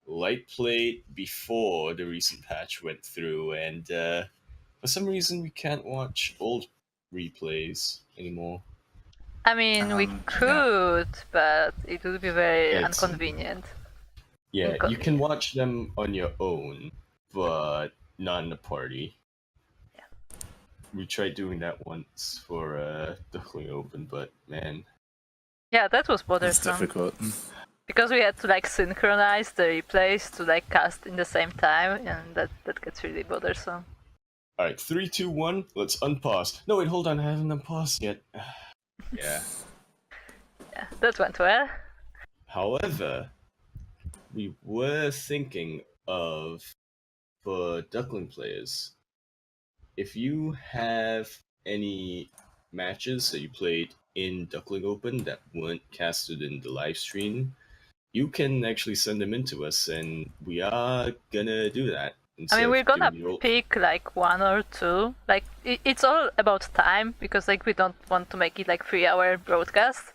Light played before the recent patch went through, and for some reason we can't watch old replays anymore. I mean, we could, but it would be very It's- inconvenient. Yeah, you can watch them on your own, but not in a party. Yeah. We tried doing that once for Duckling Open, but man, Yeah, that was It's bothersome. difficult. Because we had to like synchronize the replays to like cast in the same time, and that gets really bothersome. all right, 3, 2, 1. Let's unpause. No, wait, hold on, I haven't unpaused yet. Yeah. Yeah, that went well. However, we were thinking of, for Duckling players, if you have any matches that you played in Duckling Open that weren't casted in the live stream, you can actually send them in to us, and we are gonna do that. I mean, we're gonna Instead of pick like 1 or 2. Like it's all about time because like we don't want to make it like 3-hour broadcast,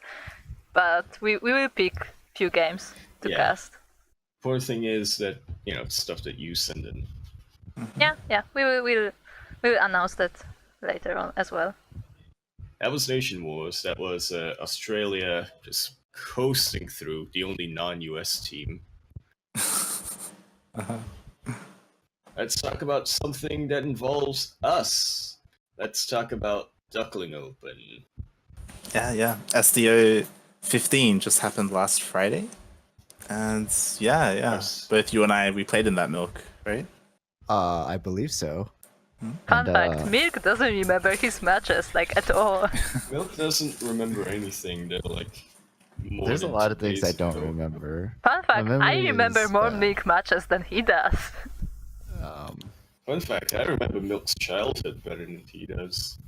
but we will pick few games to Yeah. cast. Poor thing is that stuff that you send in. Yeah, we will announce that later on as well. That was Nation Wars. That was Australia just coasting through, the only non-US team. Let's talk about something that involves us. Let's talk about Duckling Open. Yeah. SDO 15 just happened last Friday. And yeah. Yes. Both you and I, we played in that milk, right? I believe so. Fun And, fact: Milk doesn't remember his matches like at all. Milk doesn't remember anything that like more there's a than lot 2 of things I days don't ago. remember. Fun My fact: I memory remember is more bad. Milk matches than he does. Fun fact, I remember Milk's childhood better than he does.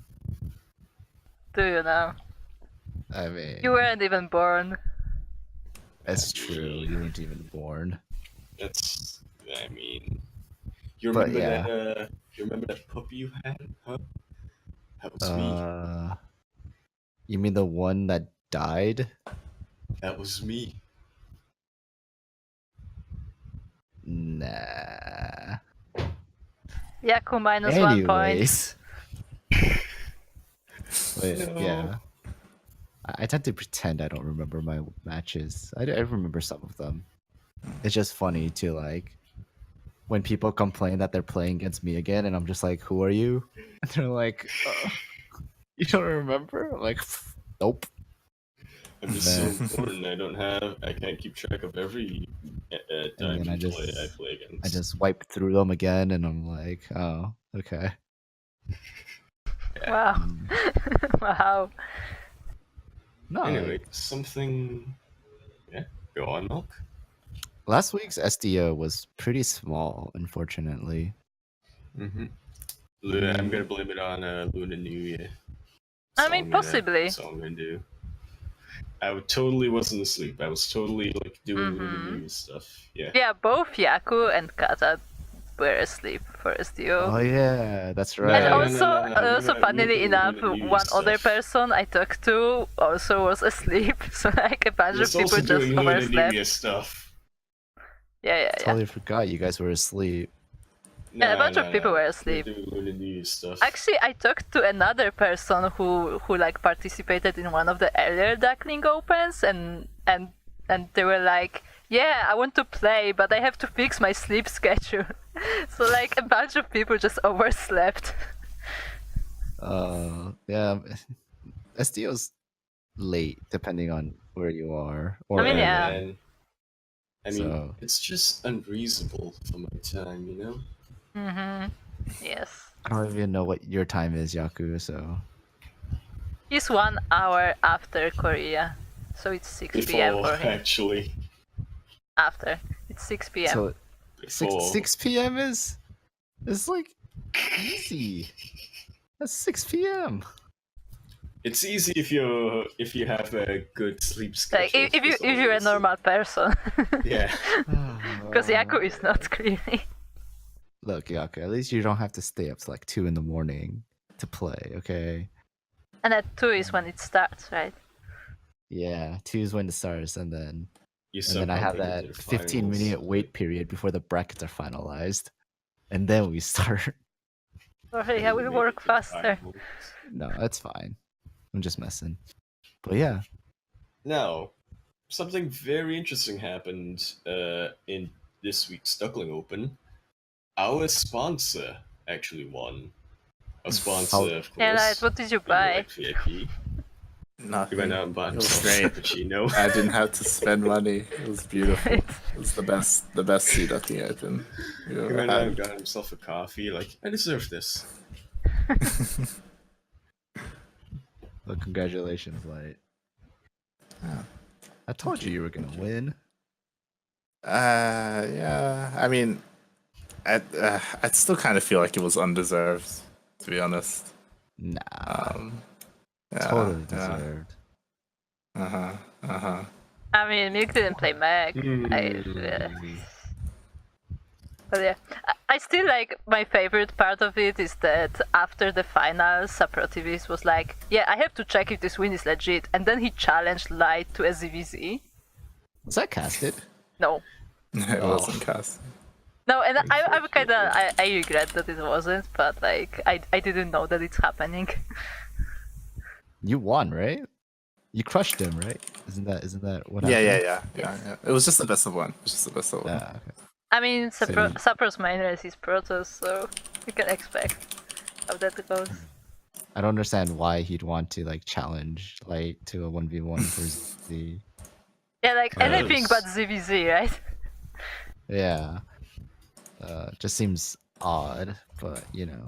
Do you know? I mean, You weren't even born. that's true. You weren't even born. That's, I mean, you But remember yeah. that? You remember that puppy you had? Huh? That was me. You mean the one that died? That was me. Nah. Yaku minus 1 point. Anyways. But No. yeah. I tend to pretend I don't remember my matches. I remember some of them. It's just funny to like when people complain that they're playing against me again, and I'm just like, "Who are you?" And they're like, "You don't remember?" I'm like, "Nope." I'm just so Man. important. I can't keep track of every time And then I play against. I just wipe through them again, and I'm like, "Oh, okay." Wow. Mm. Wow. No. Anyway, something. Yeah, go on, Milk. Last week's SDO was pretty small, unfortunately. Mm-hmm. Mm. I'm gonna blame it on Lunar New Year. I mean, possibly. That's all I'm gonna do. I totally wasn't asleep. I was totally like doing Lunar New Year stuff. Yeah. Yeah, both Yaku and Kata were asleep for SDO. Oh yeah, that's No, right. And no, also, no, no, also we funnily were enough, doing Lunar New one Year other stuff. person I talked to also was asleep. So like a bunch of It's people also just doing Lunar New overslept. Year stuff. Yeah. Totally forgot you guys were asleep. Yeah, a bunch of people were asleep. We're doing Lunar New Year stuff. Actually, I talked to another person who like participated in one of the earlier Duckling Opens, and they were like, "Yeah, I want to play, but I have to fix my sleep schedule." So like a bunch of people just overslept. Yeah, SDO's late depending on where you are. I mean, yeah. Man. I mean, So- it's just unreasonable for my time, you know? Yes. I don't even know what your time is, Yaku. So He's 1 hour after Korea, so it's 6 p.m. Before, for him. actually. After it's 6 p.m. so Before. 6 p.m. is like easy. That's 6 p.m. It's easy if you have a good sleep schedule. Like if that's all you're a it is. normal person. Yeah. Because Yaku is not clearly. Look, Yaku, at least you don't have to stay up to like 2 in the morning to play, okay? And at 2 is when it starts, right? Yeah, 2 is when it starts, and then I have that 15-minute wait period before the brackets are finalized, and then we start. Sorry, I will work faster. No, that's fine. I'm just messing. But yeah, Now, something very interesting happened in this week's Duckling Open. Our sponsor actually won. Our sponsor, of course. Yeah, right. What did you buy? VIP. Nothing. He went out and bought It was himself great. a cappuccino. I didn't have to spend money. It was beautiful. It was the best sea ducking open we've He ever went out and had. got himself a coffee. Like, I deserve this. well, congratulations, Light. Yeah. I told you were gonna win. Yeah. I mean, I still kind of feel like it was undeserved, to be honest. Nah, Yeah, totally yeah. deserved. I mean, Milk didn't play Meg. But yeah, I still like, my favorite part of it is that after the finals, Saprotivis was like, "Yeah, I have to check if this win is legit," and then he challenged Light to a ZVZ. Was that casted? No. It wasn't cast. No, and I regret that it wasn't, but like I didn't know that it's happening. You won, right? You crushed him, right? Isn't that what happened? Yeah. It was just the best of one. It was just the best of one. Yeah, okay. I mean, So Sapro's main race is Protoss, so you can expect how that goes. I don't understand why he'd want to like challenge Light to a 1v1 for Z. Yeah, like Yes. anything but ZVZ, right? Yeah. Just seems odd, but you know.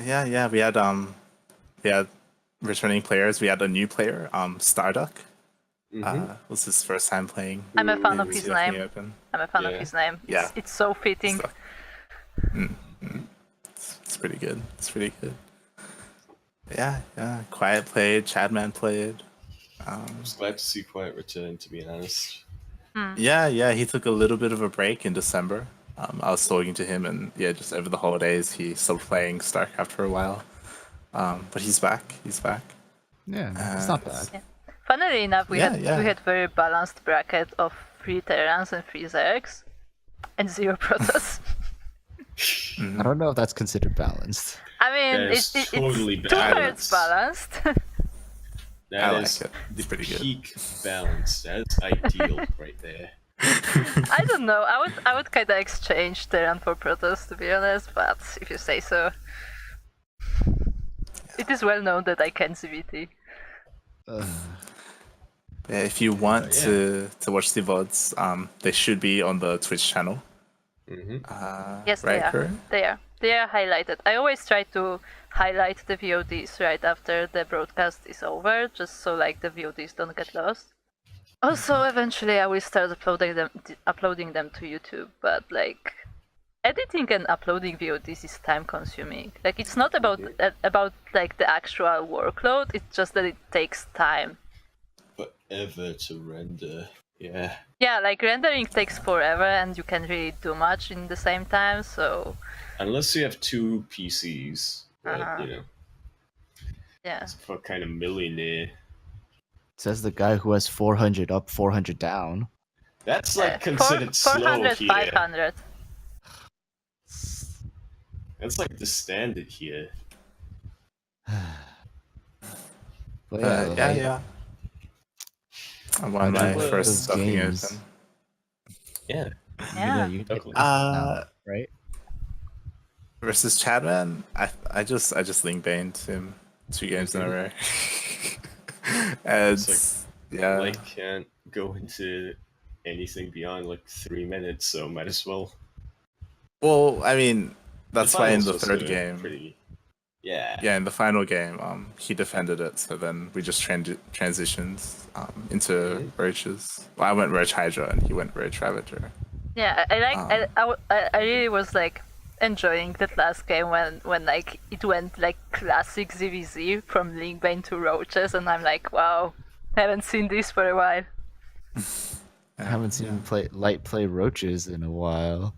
Yeah. We had returning players. We had a new player, Starduck. Was his first time playing. I'm a fan in of his Duckling name. Open. I'm a fan of Yeah. his name. Yeah. It's so fitting. Stuck. It's pretty good. It's pretty good. Yeah. Quiet played. Chadman played. I was glad to see Quiet return, to be honest. Yeah. He took a little bit of a break in December. I was talking to him, and just over the holidays, he stopped playing StarCraft for a while. But he's back. Yeah, it's not bad. Yeah. Funnily enough, we Yeah, had yeah. we had very balanced bracket of 3 Terrans and 3 Zergs, and 0 Protoss. I don't know if that's considered balanced. I mean, That is it's totally 2/3 balanced. That I like is it. It's the pretty good. peak balance. That's ideal right there. I don't know. I would kind of exchange Terran for Protoss, to be honest. But if you say so, it is well known that I can CVT. Yeah, if you want yeah. to watch the VODs, they should be on the Twitch channel. Yes, right, they are. Karen? They are highlighted. I always try to highlight the VODs right after the broadcast is over, just so like the VODs don't get lost. Also, eventually I will start uploading them to YouTube, but like editing and uploading VODs is time consuming. Like it's not about like the actual workload, it's just that it takes time. Forever to render. Yeah. Yeah, like rendering takes forever and you can't really do much in the same time, so Unless you have 2 PCs, but yeah. it's for kind of millionaire. Says the guy who has 400 up, 400 down. That's like considered slow 400, here. 500. That's like the standard here. But Yeah. I won my Those first Duckling games. Open. Yeah. Yeah. You get Ducklings. now, right? Versus Chadman, I just link baned him 2 games in a row. And It's yeah, Like can't go into anything beyond like 3 minutes, so might as well. well, I mean, that's why in finals the was third game, Pretty. Yeah. in the final game, he defended it. So then we just transitioned into Roaches. Well, I went Roach Hydra and he went Roach Ravager. Yeah, I really was like enjoying that last game when like it went like classic ZVZ from Linkbane to Roaches, and I'm like, wow, haven't seen this for a while. I haven't seen him play roaches in a while.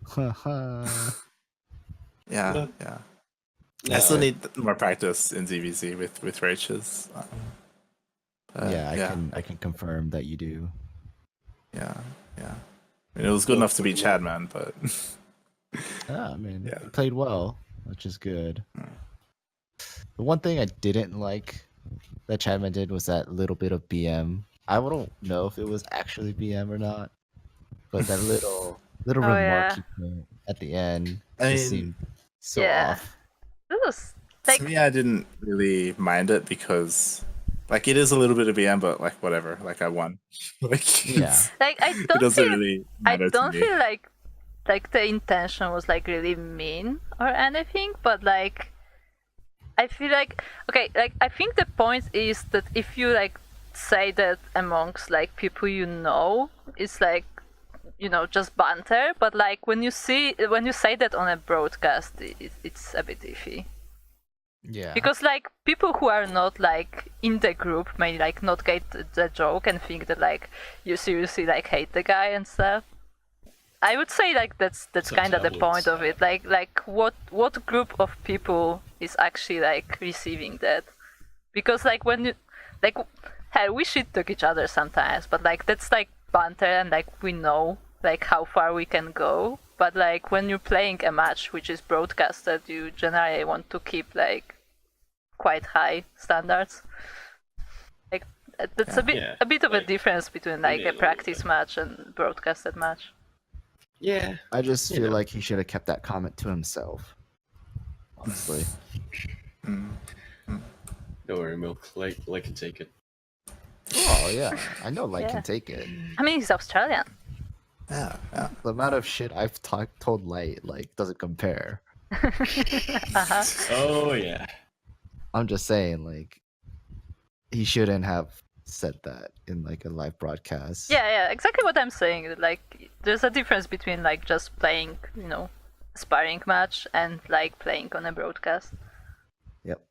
Yeah. No, I still need more practice in ZVZ with Roaches. I can confirm that you do. Yeah. I mean, it was good enough to beat Chadman, but Yeah, I mean, Yeah. he played well, which is good. The one thing I didn't like that Chadman did was that little bit of BM. I don't know if it was actually BM or not, but that little remark yeah. he made at the end I just mean, seemed so Yeah. off. It was like to me, I didn't really mind it because, like, it is a little bit of BM, but like whatever. Like I won. Like Yeah. like I it don't doesn't feel really I matter don't to me. feel like the intention was like really mean or anything, but like I feel like okay, like I think the point is that if you like say that amongst like people you know, it's like just banter, but like when you say that on a broadcast, it's a bit iffy. Yeah. Because like people who are not like in the group may like not get the joke and think that like you seriously like hate the guy and stuff. I would say like that's kind of the point of it. Like what group of people is actually like receiving that? Because like when you like hell, we shit talk each other sometimes, but like that's like banter and like we know like how far we can go. But like when you're playing a match which is broadcasted, you generally want to keep like quite high standards. Like that's a bit of a like, difference between like yeah, a practice match and broadcasted match. Yeah. I just feel like he should have kept that comment to himself. Honestly. Don't worry, Milk. Like can take it. Oh yeah, I know Light Yeah. can take it. I mean, he's Australian. Yeah, yeah. The amount of shit I've told Light like doesn't compare. Uh-huh. Oh yeah. I'm just saying, like, he shouldn't have said that in like a live broadcast. Yeah, exactly what I'm saying. Like, there's a difference between like just playing, sparring match and like playing on a broadcast.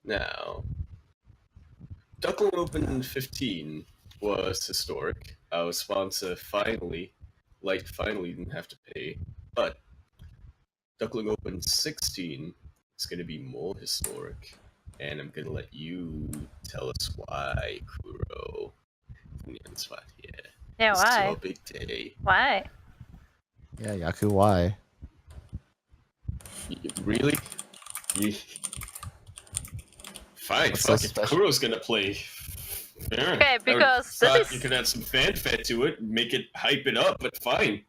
Now, Duckling Open 15 was historic. Our sponsor finally didn't have to pay, but Duckling Open 16 is going to be more historic, and I'm going to let you tell us why, Kuro. From the end spot here. Yeah, This is why? your big day. Why? Yeah, Yaku, why? Really? You... Fine, What's so fuck it. special? Kuro's gonna play. Fair. Okay, because I that thought is- you could add some fanfare to it, make it hype it up, but fine.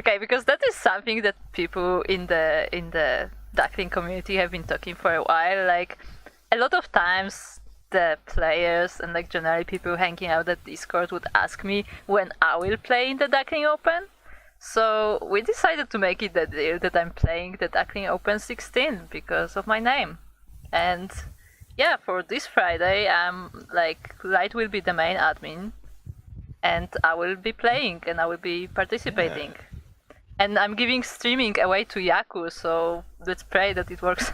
Okay, because that is something that people in the Duckling community have been talking for a while. Like, a lot of times the players and like generally people hanging out at Discord would ask me when I will play in the Duckling Open. So we decided to make it the deal that I'm playing the Duckling Open 16 because of my name. And yeah, for this Friday, Light will be the main admin, and I will be playing and I will be participating. And I'm giving streaming away to Yaku, so let's pray that it works.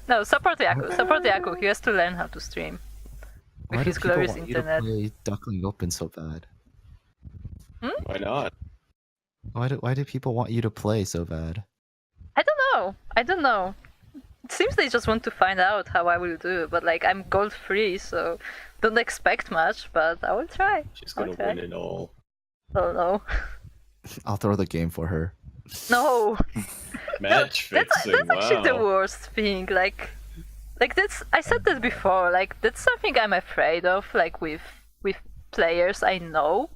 No, support Yaku. He has to learn how to stream with Why do his people glorious want you to internet. play Duckling Open so bad? Why not? Why do people want you to play so bad? I don't know. It seems they just want to find out how I will do, but like I'm gold free, so don't expect much, but I will try. She's gonna Okay. win it all. Oh no. I'll throw the game for her. No. Match That's fixing. actually the Wow. worst thing. Like that's I said that before. Like that's something I'm afraid of. Like with players I know,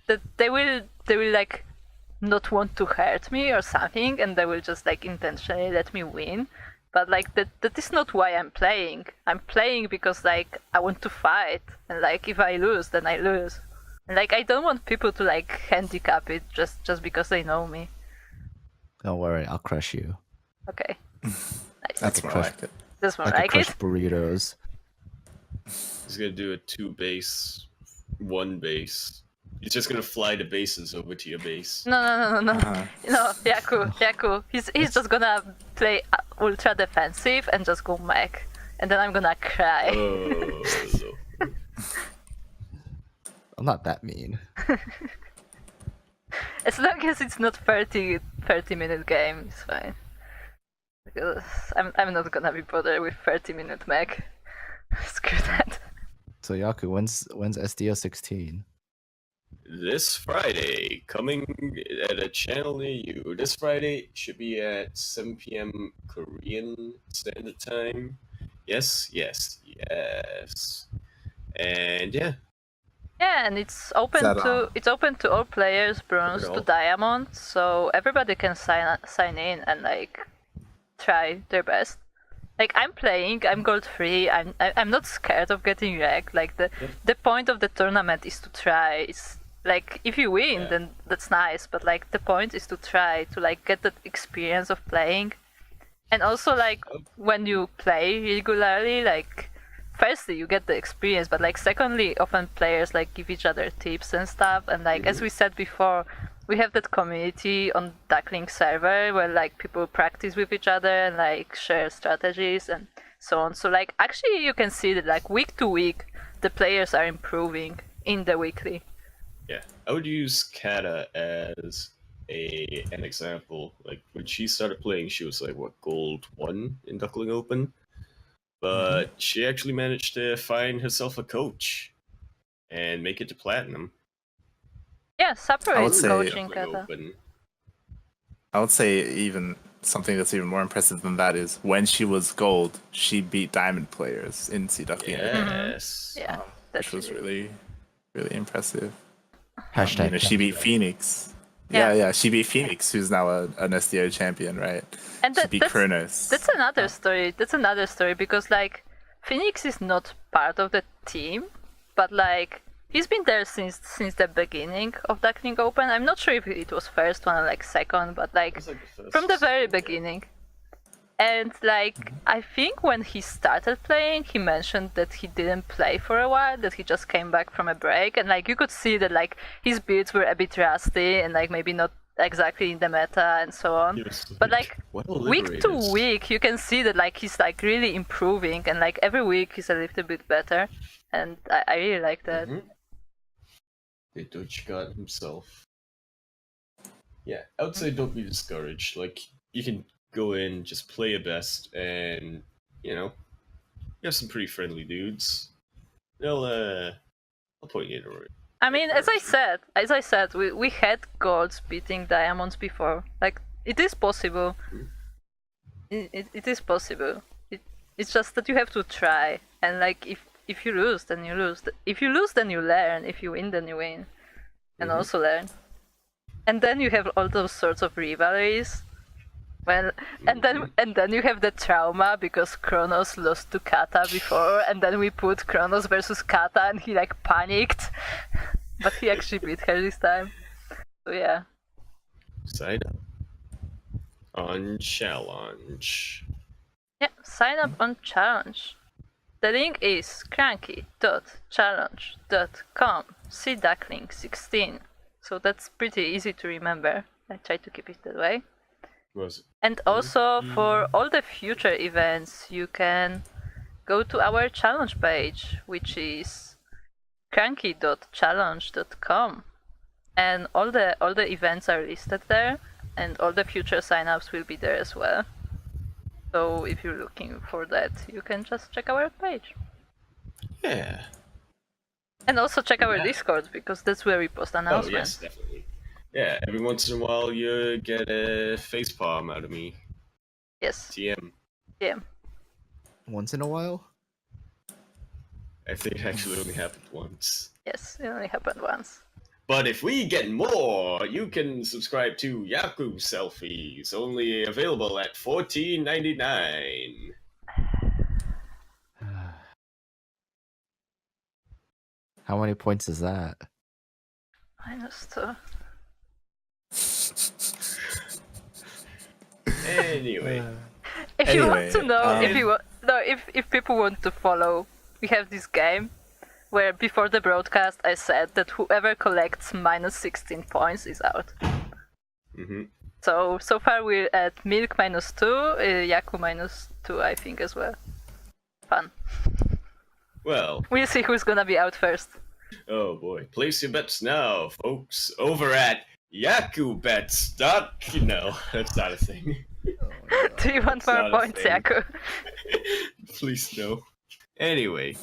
that they will like not want to hurt me or something, and they will just like intentionally let me win. But like that is not why I'm playing. I'm playing because like I want to fight, and like if I lose, then I lose. And like I don't want people to like handicap it just because they know me. Don't worry, I'll crush you. Okay. Nice. That's a more crush. like it. That's more I could like crush it. burritos. He's gonna do a 2 base, 1 base. He's just gonna fly the bases over to your base. No. Uh-huh. No, Yaku. He's just gonna play ultra defensive and just go mech, and then I'm gonna cry. Oh, I'm not that mean. As long as it's not 30-minute game, it's fine. Because I'm not gonna be bothered with 30-minute mech. Screw that. So Yaku, when's SDO 16? this Friday, coming at a channel near you. This Friday should be at 7 p.m. Korean Standard Time. Yes. And yeah, Yeah, and it's open that to all players, bronze Overall. to diamond, so everybody can sign in and like try their best. Like I'm playing, I'm gold free. I'm not scared of getting wrecked. Like the point of the tournament is to try. It's like if you win, Yeah. then that's nice. But like the point is to try to like get that experience of playing, and also like when you play regularly, like firstly you get the experience, but like secondly, often players like give each other tips and stuff. And like as we said before, we have that community on Duckling server where like people practice with each other and like share strategies and so on. So like actually you can see that like week to week the players are improving in the weekly. yeah. I would use Kata as an example. Like when she started playing, she was like what, gold 1 in Duckling Open, but she actually managed to find herself a coach and make it to platinum. Yeah, Sapper I would is say- coaching Duckling Kata. Open. I would say even something that's even more impressive than that is when she was gold, she beat diamond players in CW, Yes. Yeah, which that's was really- really impressive. Hashtag. You know, she beat Phoenix. Yeah. Yeah, she beat Phoenix, who's now an SDO champion, right? And She beat Kronos. That's another story. That's another story because like Phoenix is not part of the team, but like he's been there since the beginning of Duckling Open. I'm not sure if it was first one or like second, but like It's like the first, from the very second, yeah. beginning. And like I think when he started playing, he mentioned that he didn't play for a while, that he just came back from a break, and like you could see that like his builds were a bit rusty and like maybe not exactly in the meta and so on. Yes, But like well week to liberated. week, you can see that like he's like really improving, and like every week he's a little bit better, and I really like that. Mhm. The Dutch God himself. Yeah, I would say don't be discouraged. Like, you can go in, just play your best, and, you know, you have some pretty friendly dudes. They'll point you in the right. I mean, as I said, we had golds beating diamonds before. Like it is possible. It is possible. It's just that you have to try, and like if you lose, then you lose. If you lose, then you learn. If you win, then you win, and also learn. And then you have all those sorts of rivalries. Well, and then you have the trauma because Kronos lost to Kata before, and then we put Kronos versus Kata, and he like panicked, but he actually beat her this time. So yeah. Sign up on challenge. Yeah, sign up on challenge. The link is cranky.challenge.com. See Duckling 16. So that's pretty easy to remember. I try to keep it that way. Was it? And also for all the future events, you can go to our challenge page, which is cranky.challenge.com, and all the events are listed there, and all the future signups will be there as well. So if you're looking for that, you can just check our page. Yeah. And also check our Yeah. Discord, because that's where we post Oh, announcements. yes, definitely. Yeah, every once in a while you get a facepalm out of me. Yes. TM. Yeah. Once in a while. I think it actually only happened once. Yes, it only happened once. But if we get more, you can subscribe to Yaku Selfies, only available at $14.99. How many points is that? -2. Anyway, If you want to Anyway, know, if people want to follow, we have this game where before the broadcast I said that whoever collects -16 points is out. mhm. So far we're at Milk -2, Yaku -2, I think as well. Fun. Well, We'll see who's gonna be out first. oh boy. Place your bets now, folks, over at YakuBets. No, that's not a thing. Do you want It's more not a points, thing. Yaku? Please no. Anyway,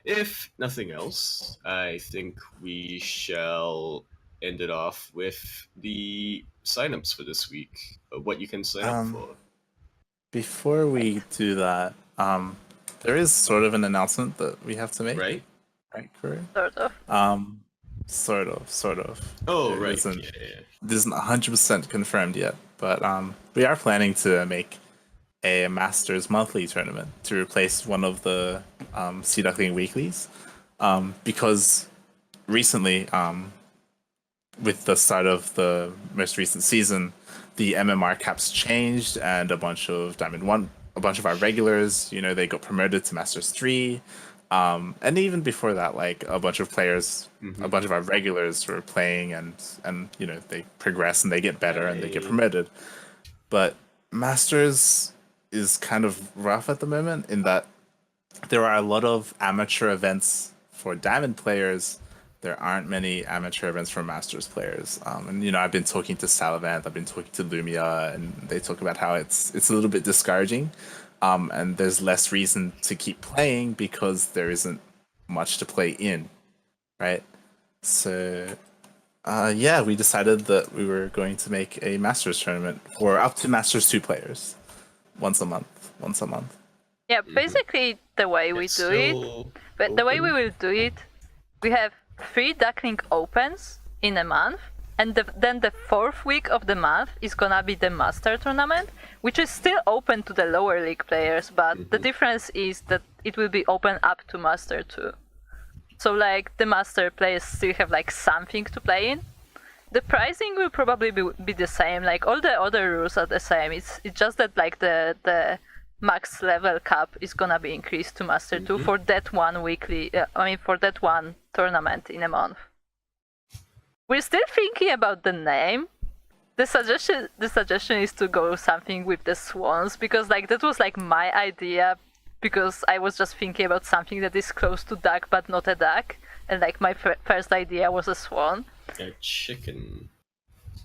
if nothing else, I think we shall end it off with the signups for this week. What you can sign up for. Before we do that, there is sort of an announcement that we have to make, Right? right, Corey? Sort of. Sort of. Oh, It right. isn't- Yeah. It isn't 100% confirmed yet, but we are planning to make a Masters monthly tournament to replace one of the Sea Duckling weeklies, because recently, with the start of the most recent season, the MMR caps changed, and a bunch of a bunch of our regulars, they got promoted to Masters 3. And even before that, like a bunch of players, a bunch of our regulars were playing, and they progress and they get better and they get promoted. But Masters is kind of rough at the moment in that there are a lot of amateur events for Diamond players. There aren't many amateur events for Masters players. And I've been talking to Salavant, I've been talking to Lumia, and they talk about how it's a little bit discouraging. And there's less reason to keep playing because there isn't much to play in, right? So, we decided that we were going to make a Masters tournament for up to Masters 2 players, once a month. Yeah, basically the way we do it, but the way we will do it, we have 3 Duckling Opens in a month, and then the 4th week of the month is gonna be the Master Tournament, which is still open to the lower league players, but the difference is that it will be open up to Master 2. So like the master players still have like something to play in. The pricing will probably be the same. Like all the other rules are the same. It's just that like the max level cap is gonna be increased to Master 2 for that one weekly. For that one tournament in a month. We're still thinking about the name. The suggestion is to go something with the Swans, because like that was like my idea, because I was just thinking about something that is close to duck but not a duck, and like my first idea was a swan. A chicken.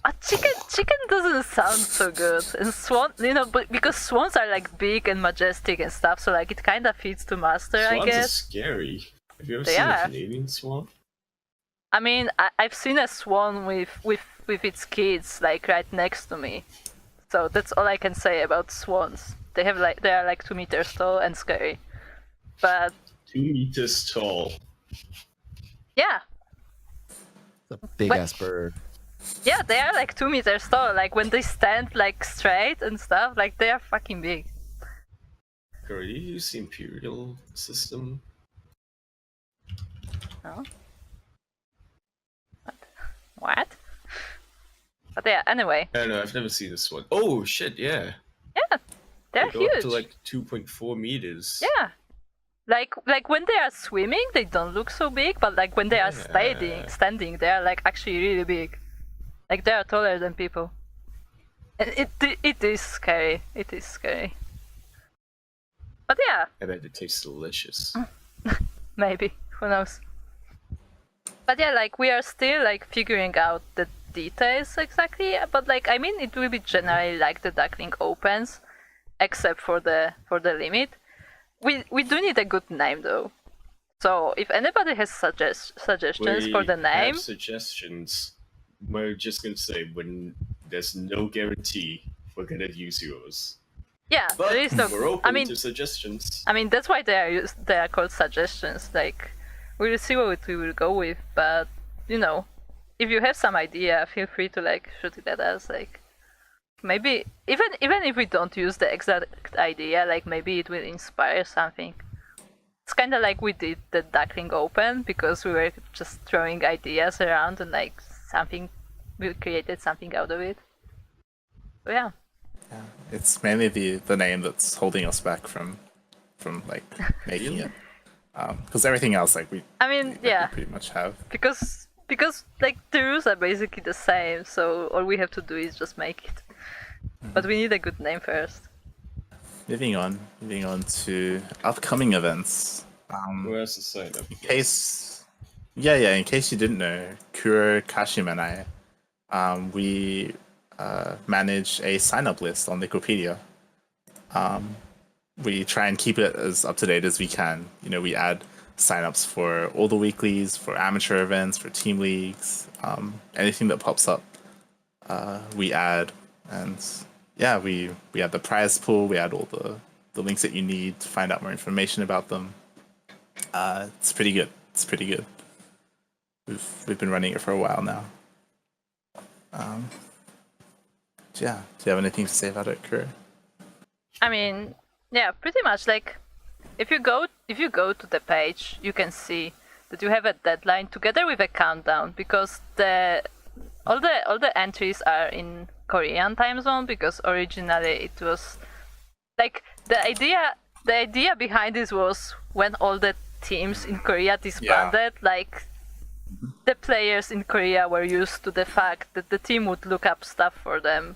A chicken doesn't sound so good, and swan, but because swans are like big and majestic and stuff, so like it kind of fits to master, Swans I guess. are scary. Have you ever They seen are. a Canadian swan? I mean, I've seen a swan with its kids like right next to me, so that's all I can say about swans. They are like 2 meters tall and scary, but 2 meters tall. yeah, It's a big ass bird. yeah, they are like 2 meters tall. Like when they stand like straight and stuff, like they are fucking big. Girl, you use the Imperial system? No. What? But yeah, anyway. I don't know, I've never seen this one. Oh shit, yeah. Yeah, they're They go huge. up to like 2.4 meters. Yeah. Like when they are swimming, they don't look so big, but like when they are standing, they are like actually really big. Like they are taller than people. And it is scary. It is scary. But yeah, I bet it tastes delicious. maybe. Who knows? But yeah, like we are still like figuring out the details exactly. But like I mean, it will be generally like the Duckling Opens, except for the limit. We do need a good name though. So if anybody has suggestions for the name, have suggestions. We're just gonna say when there's no guarantee we're gonna use yours. yeah, But there is no. we're open I mean, to suggestions. that's why they are called suggestions. Like we'll see what we will go with, but if you have some idea, feel free to like shoot it at us. Like maybe even if we don't use the exact idea, like maybe it will inspire something. It's kind of like we did the Duckling Open, because we were just throwing ideas around and like we created something out of it. So yeah. Yeah, it's mainly the name that's holding us back from like making it. Because everything else, like we Yeah, pretty much have. because like the rules are basically the same, so all we have to do is just make it. But we need a good name first. Moving on to upcoming events. Where's the sign up? In case you didn't know, Kuro, Kashima, and I, we manage a sign-up list on Wikipedia. We try and keep it as up-to-date as we can. We add sign-ups for all the weeklies, for amateur events, for team leagues, anything that pops up, we add. And yeah, we add the prize pool, we add all the links that you need to find out more information about them. It's pretty good. We've been running it for a while now. Yeah, do you have anything to say about it, Kuro? I mean, yeah, pretty much. Like, if you go to the page, you can see that you have a deadline together with a countdown, because all the entries are in Korean time zone, because originally it was like the idea behind this was when all the teams in Korea disbanded, like the players in Korea were used to the fact that the team would look up stuff for them,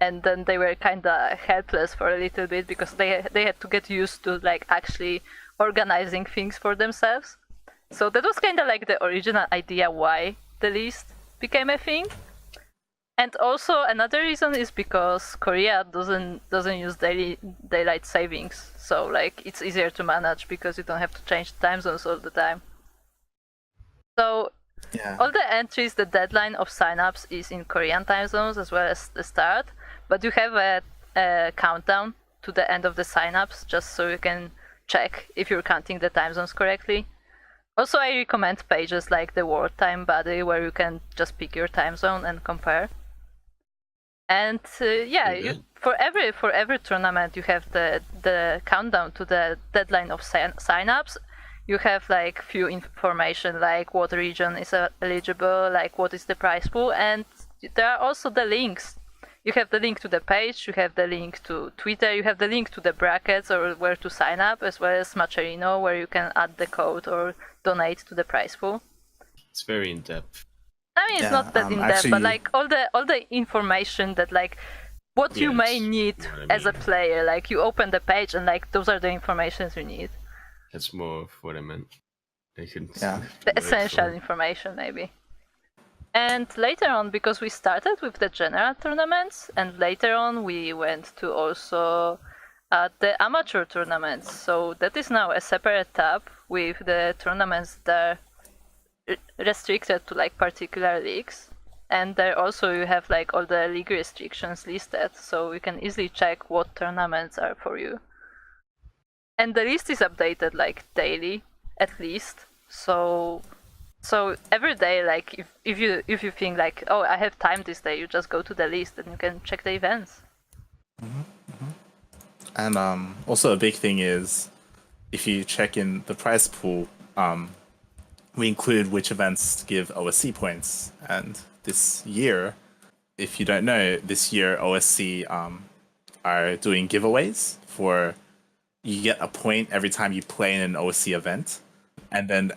and then they were kind of helpless for a little bit, because they had to get used to like actually organizing things for themselves. So that was kind of like the original idea why the list became a thing. And also another reason is because Korea doesn't use daylight savings, so like it's easier to manage because you don't have to change time zones all the time. So Yeah. all the entries, the deadline of signups is in Korean time zones as well as the start, but you have a countdown to the end of the signups, just so you can check if you're counting the time zones correctly. Also, I recommend pages like the World Time Buddy, where you can just pick your time zone and compare. And for every tournament, you have the countdown to the deadline of signups. you have like few information like what region is eligible, like what is the prize pool, and there are also the links. You have the link to the page, you have the link to Twitter, you have the link to the brackets or where to sign up, as well as Matcherino, where you can add the code or donate to the prize pool. It's very in depth. I mean, it's not that in depth, but like all the information that like what you may need as a player, like you open the page and like those are the informations you need. That's more of what I meant. The essential information, maybe. And later on, because we started with the general tournaments, and later on we went to also the amateur tournaments. So that is now a separate tab with the tournaments that are restricted to like particular leagues. And there also you have like all the league restrictions listed, so you can easily check what tournaments are for you. And the list is updated like daily, at least. So every day, like if you think like, oh, I have time this day, you just go to the list and you can check the events. And also a big thing is, if you check in the prize pool, we include which events give OSC points. And this year, if you don't know, this year OSC are doing giveaways for, you get a point every time you play in an OSC event, and then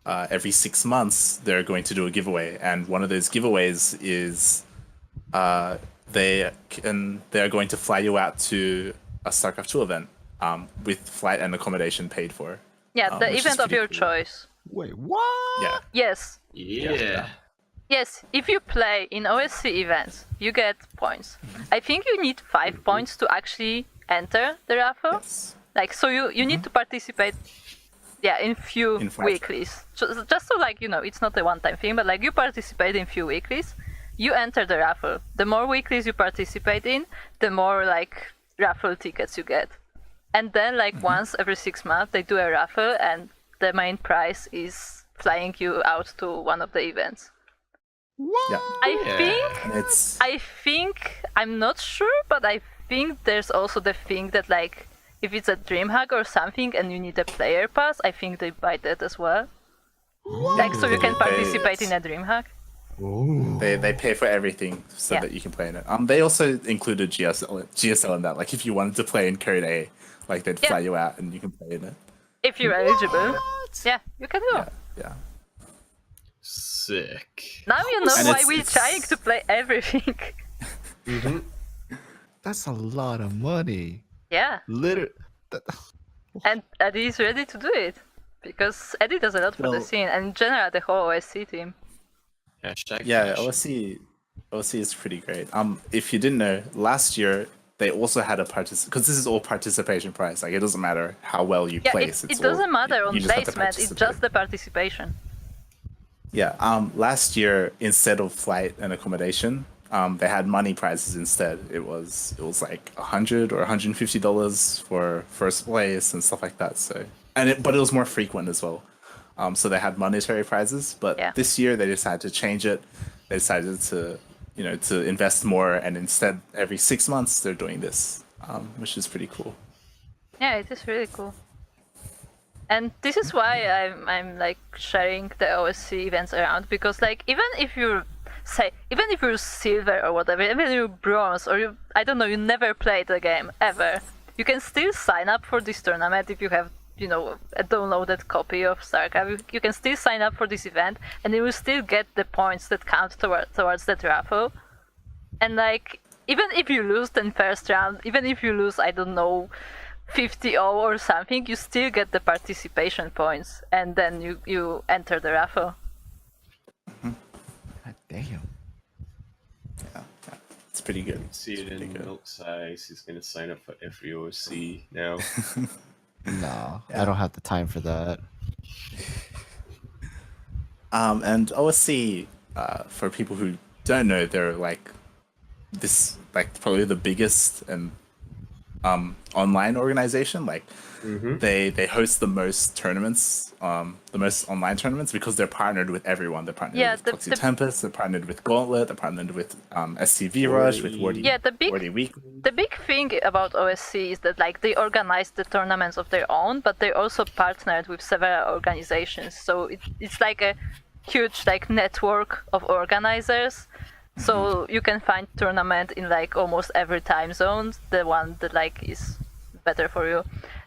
every 6 months they're going to do a giveaway, and one of those giveaways is they're going to fly you out to a StarCraft 2 event with flight and accommodation paid for. Yeah, the event of your choice. Wait, what? Yeah. Yes. Yeah. Yes, if you play in OSC events, you get points. I think you need 5 points to actually enter the raffle. Yes. Like, so you need to participate, in few weeklies. Just so, like, you know, it's not a one-time thing, but like you participate in few weeklies, you enter the raffle. The more weeklies you participate in, the more like raffle tickets you get. And then like once every 6 months they do a raffle, and the main prize is flying you out to one of the events. Yeah. I think I'm not sure, but I think there's also the thing that like if it's a DreamHack or something and you need a player pass, I think they buy that as well. Like so you can participate in a DreamHack. They pay for everything so that you can play in it. They also included GSL in that. Like if you wanted to play in Code A, like they'd fly you out and you can play in it. If you're eligible. Yeah, you can go. Yeah. Sick. Now you know why we're trying to play everything. That's a lot of money. Yeah. Literally. And Eddie is ready to do it. Because Eddie does a lot for the scene, and in general the whole OSC team. Yeah, OSC is pretty great. If you didn't know, last year they also had a because this is all participation prize. Like it doesn't matter how well you place. It doesn't matter on placement. It's just the participation. Yeah. Last year, instead of flight and accommodation, they had money prizes instead. It was like $100 or $150 for first place and stuff like that. So but it was more frequent as well. So they had monetary prizes, but this year they decided to change it. They decided to invest more, and instead every 6 months they're doing this, which is pretty cool. Yeah, it is really cool. And this is why I'm like sharing the OSC events around, because like even if you're silver or whatever, even if you're bronze or you never played the game ever, you can still sign up for this tournament if you have a downloaded copy of StarCraft. You can still sign up for this event, and you will still get the points that count towards that raffle. And like, even if you lose in first round, even if you lose, 50-0 or something, you still get the participation points, and then you enter the raffle. God damn. Yeah, it's pretty good. See it in Milk Size. He's gonna sign up for every OSC now. No, I don't have the time for that. And OSC, for people who don't know, they're probably the biggest and online organization. Like Mm-hmm. they host the most tournaments, the most online tournaments because they're partnered with everyone. They're partnered Yeah, with Proxy Tempest, they're partnered with Gauntlet, they're partnered with SCV Rush, with Wardy. Yeah, Wardy Weekly. the big thing about OSC is that like they organize the tournaments of their own, but they also partnered with several organizations. So it's like a huge like network of organizers. So you can find tournament in like almost every time zone, the one that like is better for you.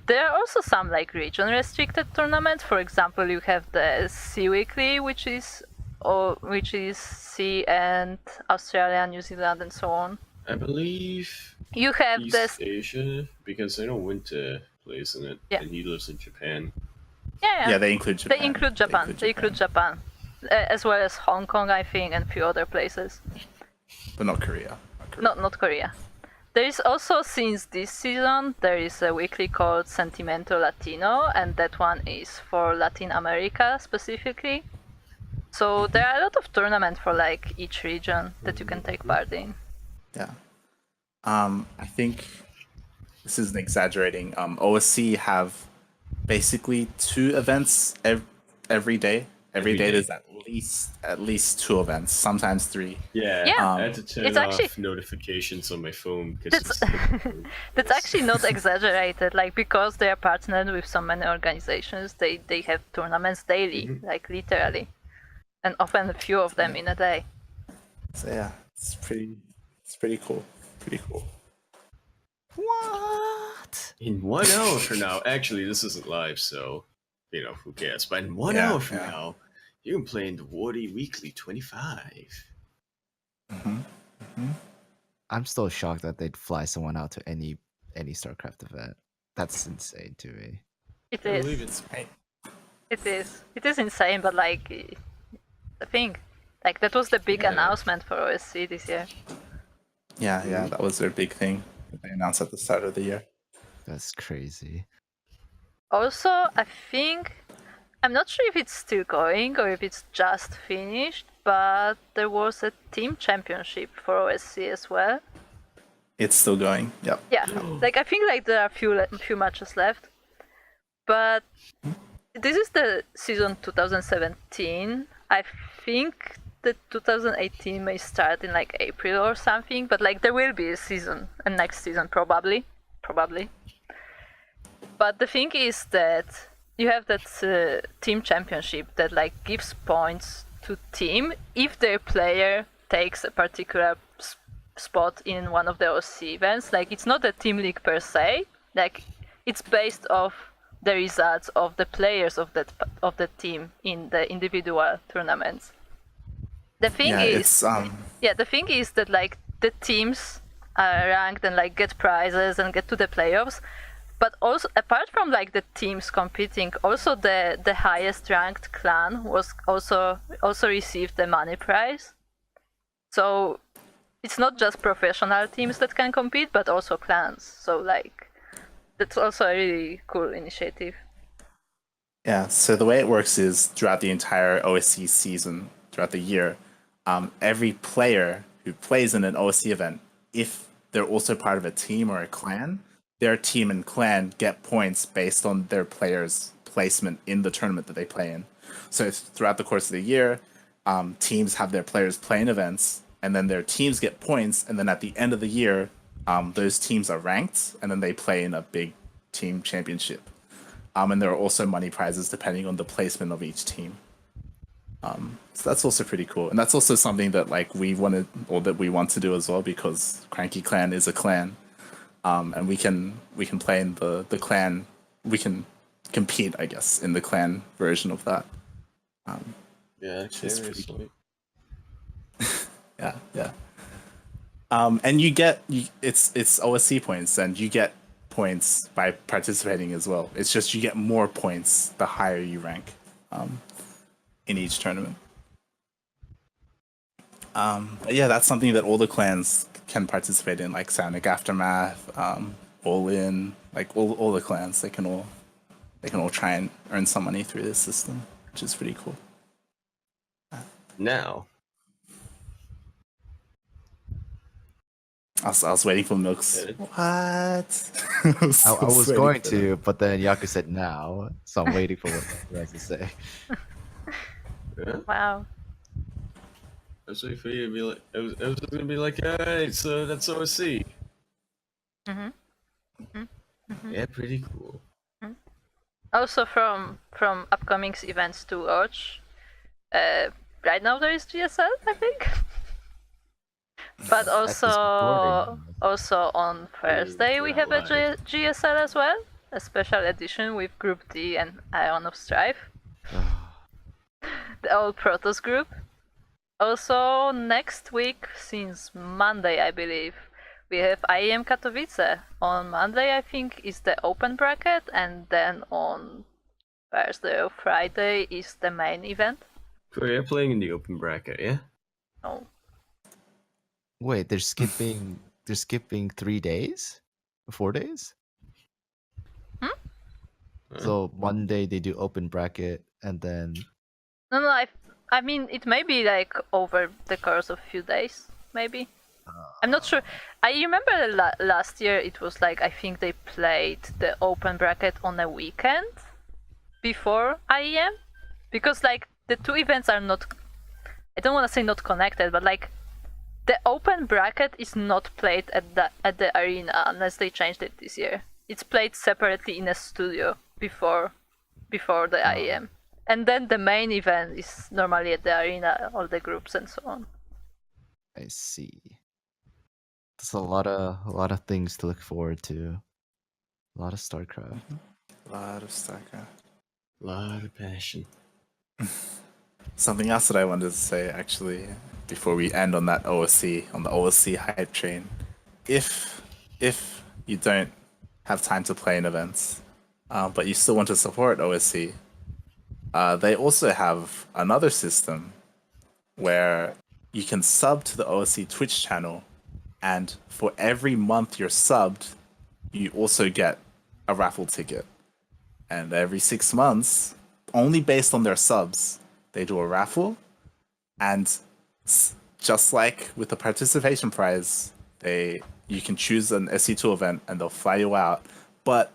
There are also some like region restricted tournaments. For example, you have the C Weekly, which is C and Australia, New Zealand, and so on. I believe You have East this, Asia, because I know Winter plays in it, Yeah. and he lives in Japan. Yeah, they include Japan. They include Japan, as well as Hong Kong, I think, and a few other places. But not Korea. Not Korea. There is also, since this season, there is a weekly called Sentimento Latino, and that one is for Latin America specifically. So there are a lot of tournaments for like each region that you can take part in. Yeah. I think this isn't exaggerating. OSC have basically 2 events every day. Every day there's at least 2 events, sometimes 3. Yeah, Yeah. I had to turn It's off actually- notifications on my phone because That's actually not exaggerated. Like because they are partnered with so many organizations, they have tournaments daily, like literally, and often a few of them in a day. So yeah, it's pretty cool. Pretty cool. What? in 1 hour from now. Actually, this isn't live, so who cares? But in 1 Yeah, hour from yeah. now, you can play in the Wardy Weekly 25. I'm still shocked that they'd fly someone out to any StarCraft event. That's insane to me. It I believe is. it's It is insane, but like the thing, like that was the big Yeah. announcement for OSC this year. Yeah, that was their big thing that they announced at the start of the year. That's crazy. Also, I think I'm not sure if it's still going or if it's just finished, but there was a team championship for OSC as well. It's still going. Yep. Yeah, like I think like there are few matches left, but this is the season 2017. I think the 2018 may start in like April or something, but like there will be a next season probably. But the thing is that you have that team championship that like gives points to team if their player takes a particular spot in one of the OSC events. Like it's not a team league per se. Like it's based off the results of the players of the team in the individual tournaments. The thing the thing is that like the teams are ranked and like get prizes and get to the playoffs. But also, apart from like the teams competing, also the highest ranked clan was also received the money prize. So it's not just professional teams that can compete, but also clans. So like that's also a really cool initiative. Yeah, so the way it works is throughout the entire OSC season, throughout the year, every player who plays in an OSC event, if they're also part of a team or a clan, their team and clan get points based on their players' placement in the tournament that they play in. So throughout the course of the year, teams have their players play in events, and then their teams get points, and then at the end of the year, those teams are ranked, and then they play in a big team championship. And there are also money prizes depending on the placement of each team. So that's also pretty cool, and that's also something that like we want to do as well, because CranKy Clan is a clan, and we can play in the clan. We can compete, I guess, in the clan version of that. Yeah, It's pretty seriously. Yeah. And it's OSC points, and you get points by participating as well. It's just you get more points the higher you rank in each tournament. But yeah, that's something that all the clans can participate in, like Sonic Aftermath, All In, like all the clans. They can all try and earn some money through this system, which is pretty cool. Now, I was waiting for Milks. What? I I was waiting going for to, that. but then Yaku said now, so I'm waiting for what he has to say. Yeah? Wow. I was waiting for you to be like, I was gonna be like, alright, so that's OSC. Yeah, pretty cool. Also from upcoming events to watch. Right now there is GSL, I think. But At this also recording. on Thursday we have a live. GSL as well, a special edition with Group D and Ion of Strife, the old Protoss group. Also next week, since Monday I believe, we have IEM Katowice. On Monday I think is the open bracket, and then on Thursday or Friday is the main event. Korea playing in the open bracket, yeah? No. Wait, they're skipping 3 days? 4 days? So Monday they do open bracket and then No, I mean it may be like over the course of a few days, maybe. I'm not sure. I remember last year it was like I think they played the open bracket on a weekend before IEM, because like the two events are not. I don't want to say not connected, but like the open bracket is not played at the arena unless they changed it this year. It's played separately in a studio before the IEM. And then the main event is normally at the arena, all the groups and so on. I see. There's a lot of things to look forward to. A lot of StarCraft. A lot of StarCraft. A lot of passion. Something else that I wanted to say, actually, before we end on that on the OSC hype train. If you don't have time to play in events, but you still want to support OSC, they also have another system where you can sub to the OSC Twitch channel, and for every month you're subbed, you also get a raffle ticket. And every 6 months, only based on their subs, they do a raffle. And just like with the participation prize, you can choose an SC2 event and they'll fly you out. But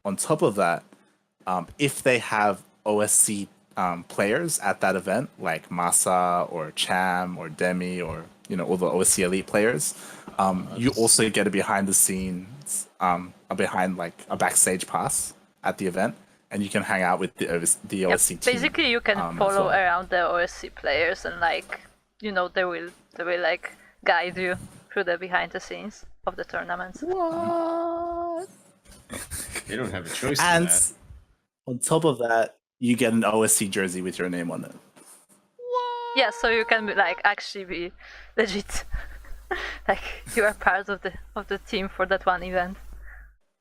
on top of that, if they have OSC players at that event, like Masa or Cham or Demi or all the OSC elite players, you also get a behind the scenes, behind like a backstage pass at the event, and you can hang out with the OSC team. Basically, you can follow around the OSC players and like they will like guide you through the behind the scenes of the tournaments. What? They don't have a choice And in that. on top of that, you get an OSC jersey with your name on it. Yeah, so you can actually be legit. Like you are part of the team for that one event.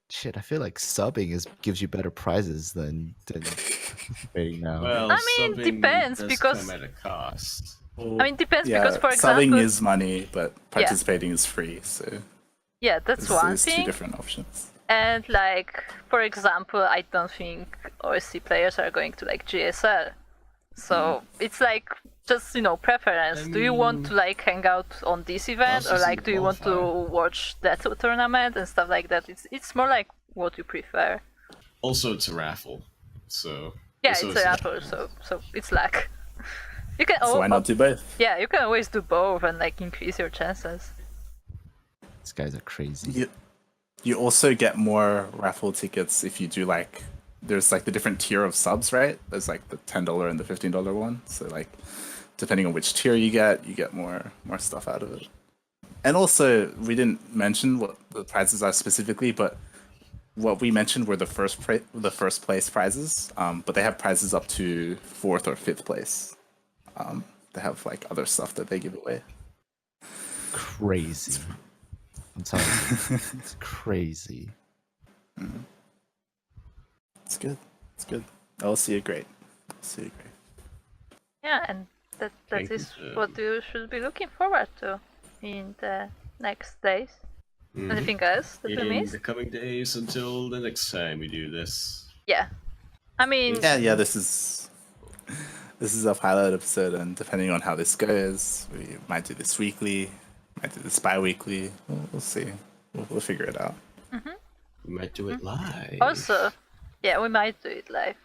Shit, I feel like subbing gives you better prizes than participating now. Well, I mean, subbing depends, does because- come at a cost. I mean, depends Yeah, because, for subbing example, is money, but participating is free. So yeah, that's one there's two thing. different options. And like, for example, I don't think OSC players are going to like GSL. So it's like just preference. Do you want to like hang out on this event, or like do you want to watch that tournament and stuff like that? It's more like what you prefer. Also, it's a raffle, so Yeah, it's a raffle, so it's luck. You can So why not do both? Yeah, you can always do both and like increase your chances. These guys are crazy. You also get more raffle tickets if you do like. There's like the different tier of subs, right? There's like the $10 and the $15 one. So like, depending on which tier you get more stuff out of it. And also, we didn't mention what the prizes are specifically, but what we mentioned were the first place prizes. But they have prizes up to 4th or 5th place. They have like other stuff that they give away. Crazy. I'm telling you, it's crazy. It's good. It's good. LC are great. Yeah, and that is what you should be looking forward to in the next days. Anything else that we in missed? the coming days until the next time we do this. Yeah, I mean, Yeah. This is a pilot episode, and depending on how this goes, we might do this weekly. Might do this bi-weekly. We'll see. We'll figure it out. We might do it live. Also, yeah, we might do it live.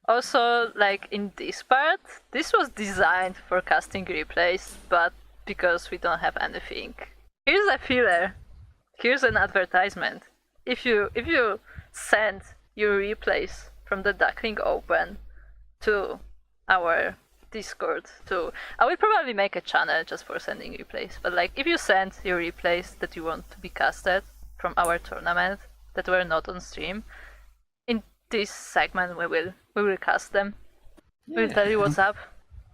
Also, like in this part, this was designed for casting replays, but because we don't have anything, here's a filler. Here's an advertisement. If you send your replays from the Duckling Open to our Discord, I will probably make a channel just for sending replays. But like, if you send your replays that you want to be casted from our tournament that were not on stream, in this segment we will cast them. We'll tell you what's up.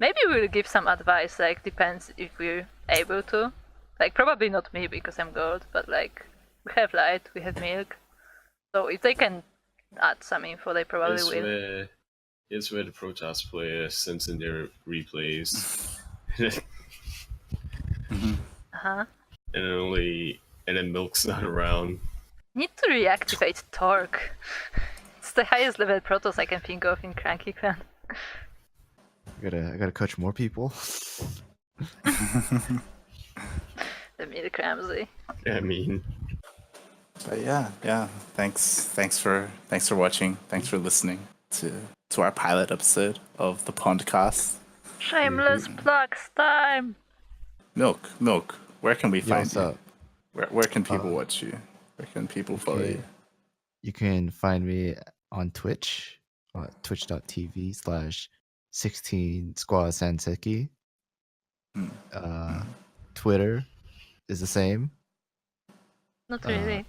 Maybe we'll give some advice. Like, depends if we're able to. Like, probably not me because I'm gold, but like, we have light, we have milk. So if they can add some info, they probably will. Here's where the Protoss player sends in their replays. Uh-huh. And then Milk's not around. Need to reactivate Torque. It's the highest level Protoss I can think of in CranKy clan. I gotta coach more people. The Milk Ramsey. I mean, But yeah. Thanks for watching. Thanks for listening to our pilot episode of the PondCast. Shameless plugs time! Milk. Where can we Yo, find what's you? up? Where can people watch you? Where can people follow Okay. you? You can find me on Twitch, twitch.tv/16 Squad Sanseki. Twitter is the same. Not really.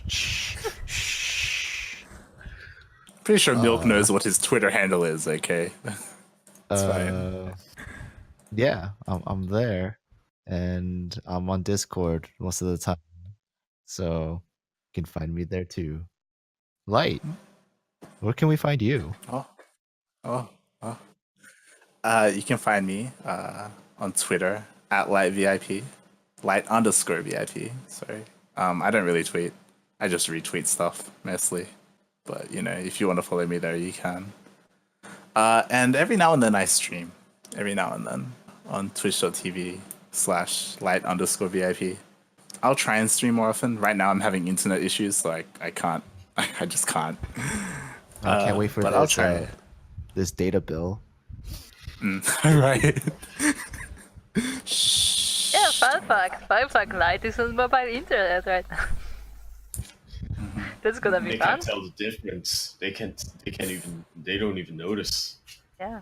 Shh. Pretty sure Milk knows what his Twitter handle is. Okay. That's fine. Yeah, I'm there, and I'm on Discord most of the time, so you can find me there too. Light, where can we find you? You can find me on Twitter at LightVIP, Light_VIP. Sorry. I don't really tweet. I just retweet stuff mostly. But if you want to follow me there, you can. And every now and then I stream. Every now and then on twitch.tv/Light_VIP. I'll try and stream more often. Right now I'm having internet issues, so I can't. I just can't. I can't wait for but this, I'll try. this data bill. Right. Yeah, fun fact, Light is on mobile internet right now. That's gonna be they fun. can't tell the difference. They don't even notice. Yeah.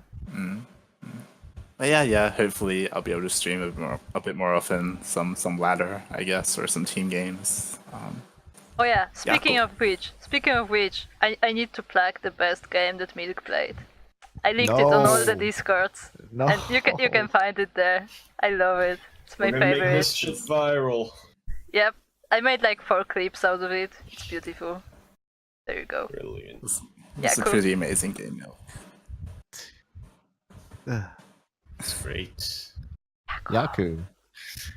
But yeah. Hopefully, I'll be able to stream a bit more often. Some ladder, I guess, or some team games. Oh yeah. Speaking cool. of which, I need to plug the best game that Milk played. I linked it on all the No. Discords, No. and you can find it there. I love it. It's my We're gonna make favorite. this shit viral. Yep. I made like 4 clips out of it. It's beautiful. There you go. Brilliant. Yeah, It's a cool. pretty amazing game, It's great. Yaku,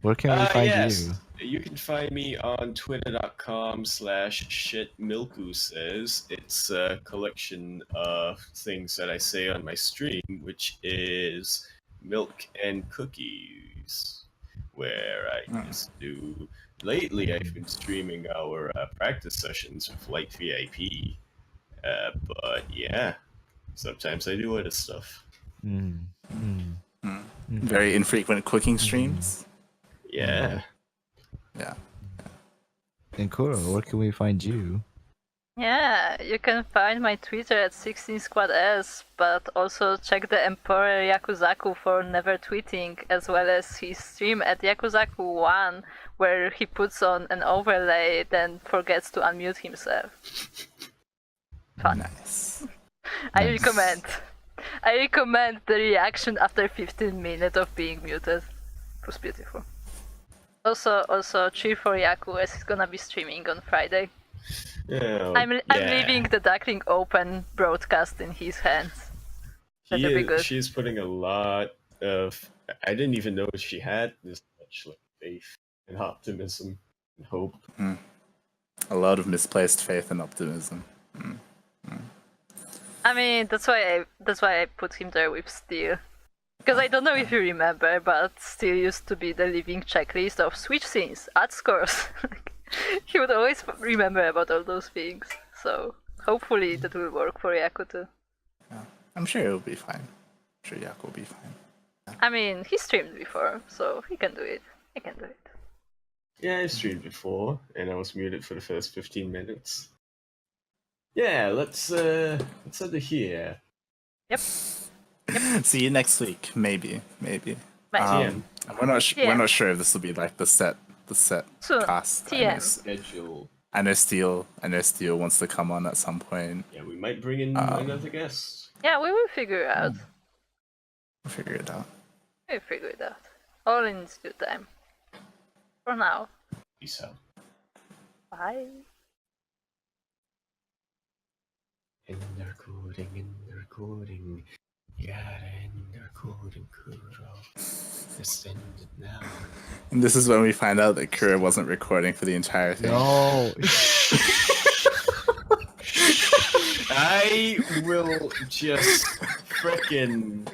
where can we find yes. you? You can find me on twitter.com/shitmilku says. It's a collection of things that I say on my stream, which is milk and cookies, where I just do. Lately, I've been streaming our practice sessions with Light VIP. But yeah, sometimes I do other stuff. Very infrequent cooking streams. Yeah. Yeah. And Kuro, where can we find you? Yeah, you can find my Twitter at 16squads, but also check the Emperor Yakuzaku for never tweeting, as well as his stream at Yakuzaku1, where he puts on an overlay, then forgets to unmute himself. Fun. Nice. I Nice. recommend the reaction after 15 minutes of being muted. It was beautiful. Also cheer for Yaku, as he's gonna be streaming on Friday. Yeah. I'm leaving the Duckling Open broadcast in his hands. That'll be good. She's putting a lot of. I didn't even know she had this much faith and optimism and hope. A lot of misplaced faith and optimism. I mean, that's why I put him there with Steel. Because I don't know if you remember, but still used to be the living checklist of switch scenes, add scores. He would always remember about all those things. So hopefully that will work for Yaku too. Yeah. I'm sure it'll be fine. I'm sure Yak will be fine. I mean, he streamed before, so he can do it. He can do it. Yeah, I streamed before, and I was muted for the first 15 minutes. Yeah, let's end it here. Yep. See you next week, maybe. Right. TM. We're not TM. we're not sure if this will be like the set Soon. cast. TM. Schedule. I know Steel wants to come on at some point. Yeah, we might bring in another guest. Yeah, we will figure it out. We'll figure it out. We'll figure it out. All in its due time. For now. Peace out. Bye. In the recording. You gotta end the recording, Kuro. Just end it now. And this is when we find out that Kura wasn't recording for the entire thing. No. I will just frickin'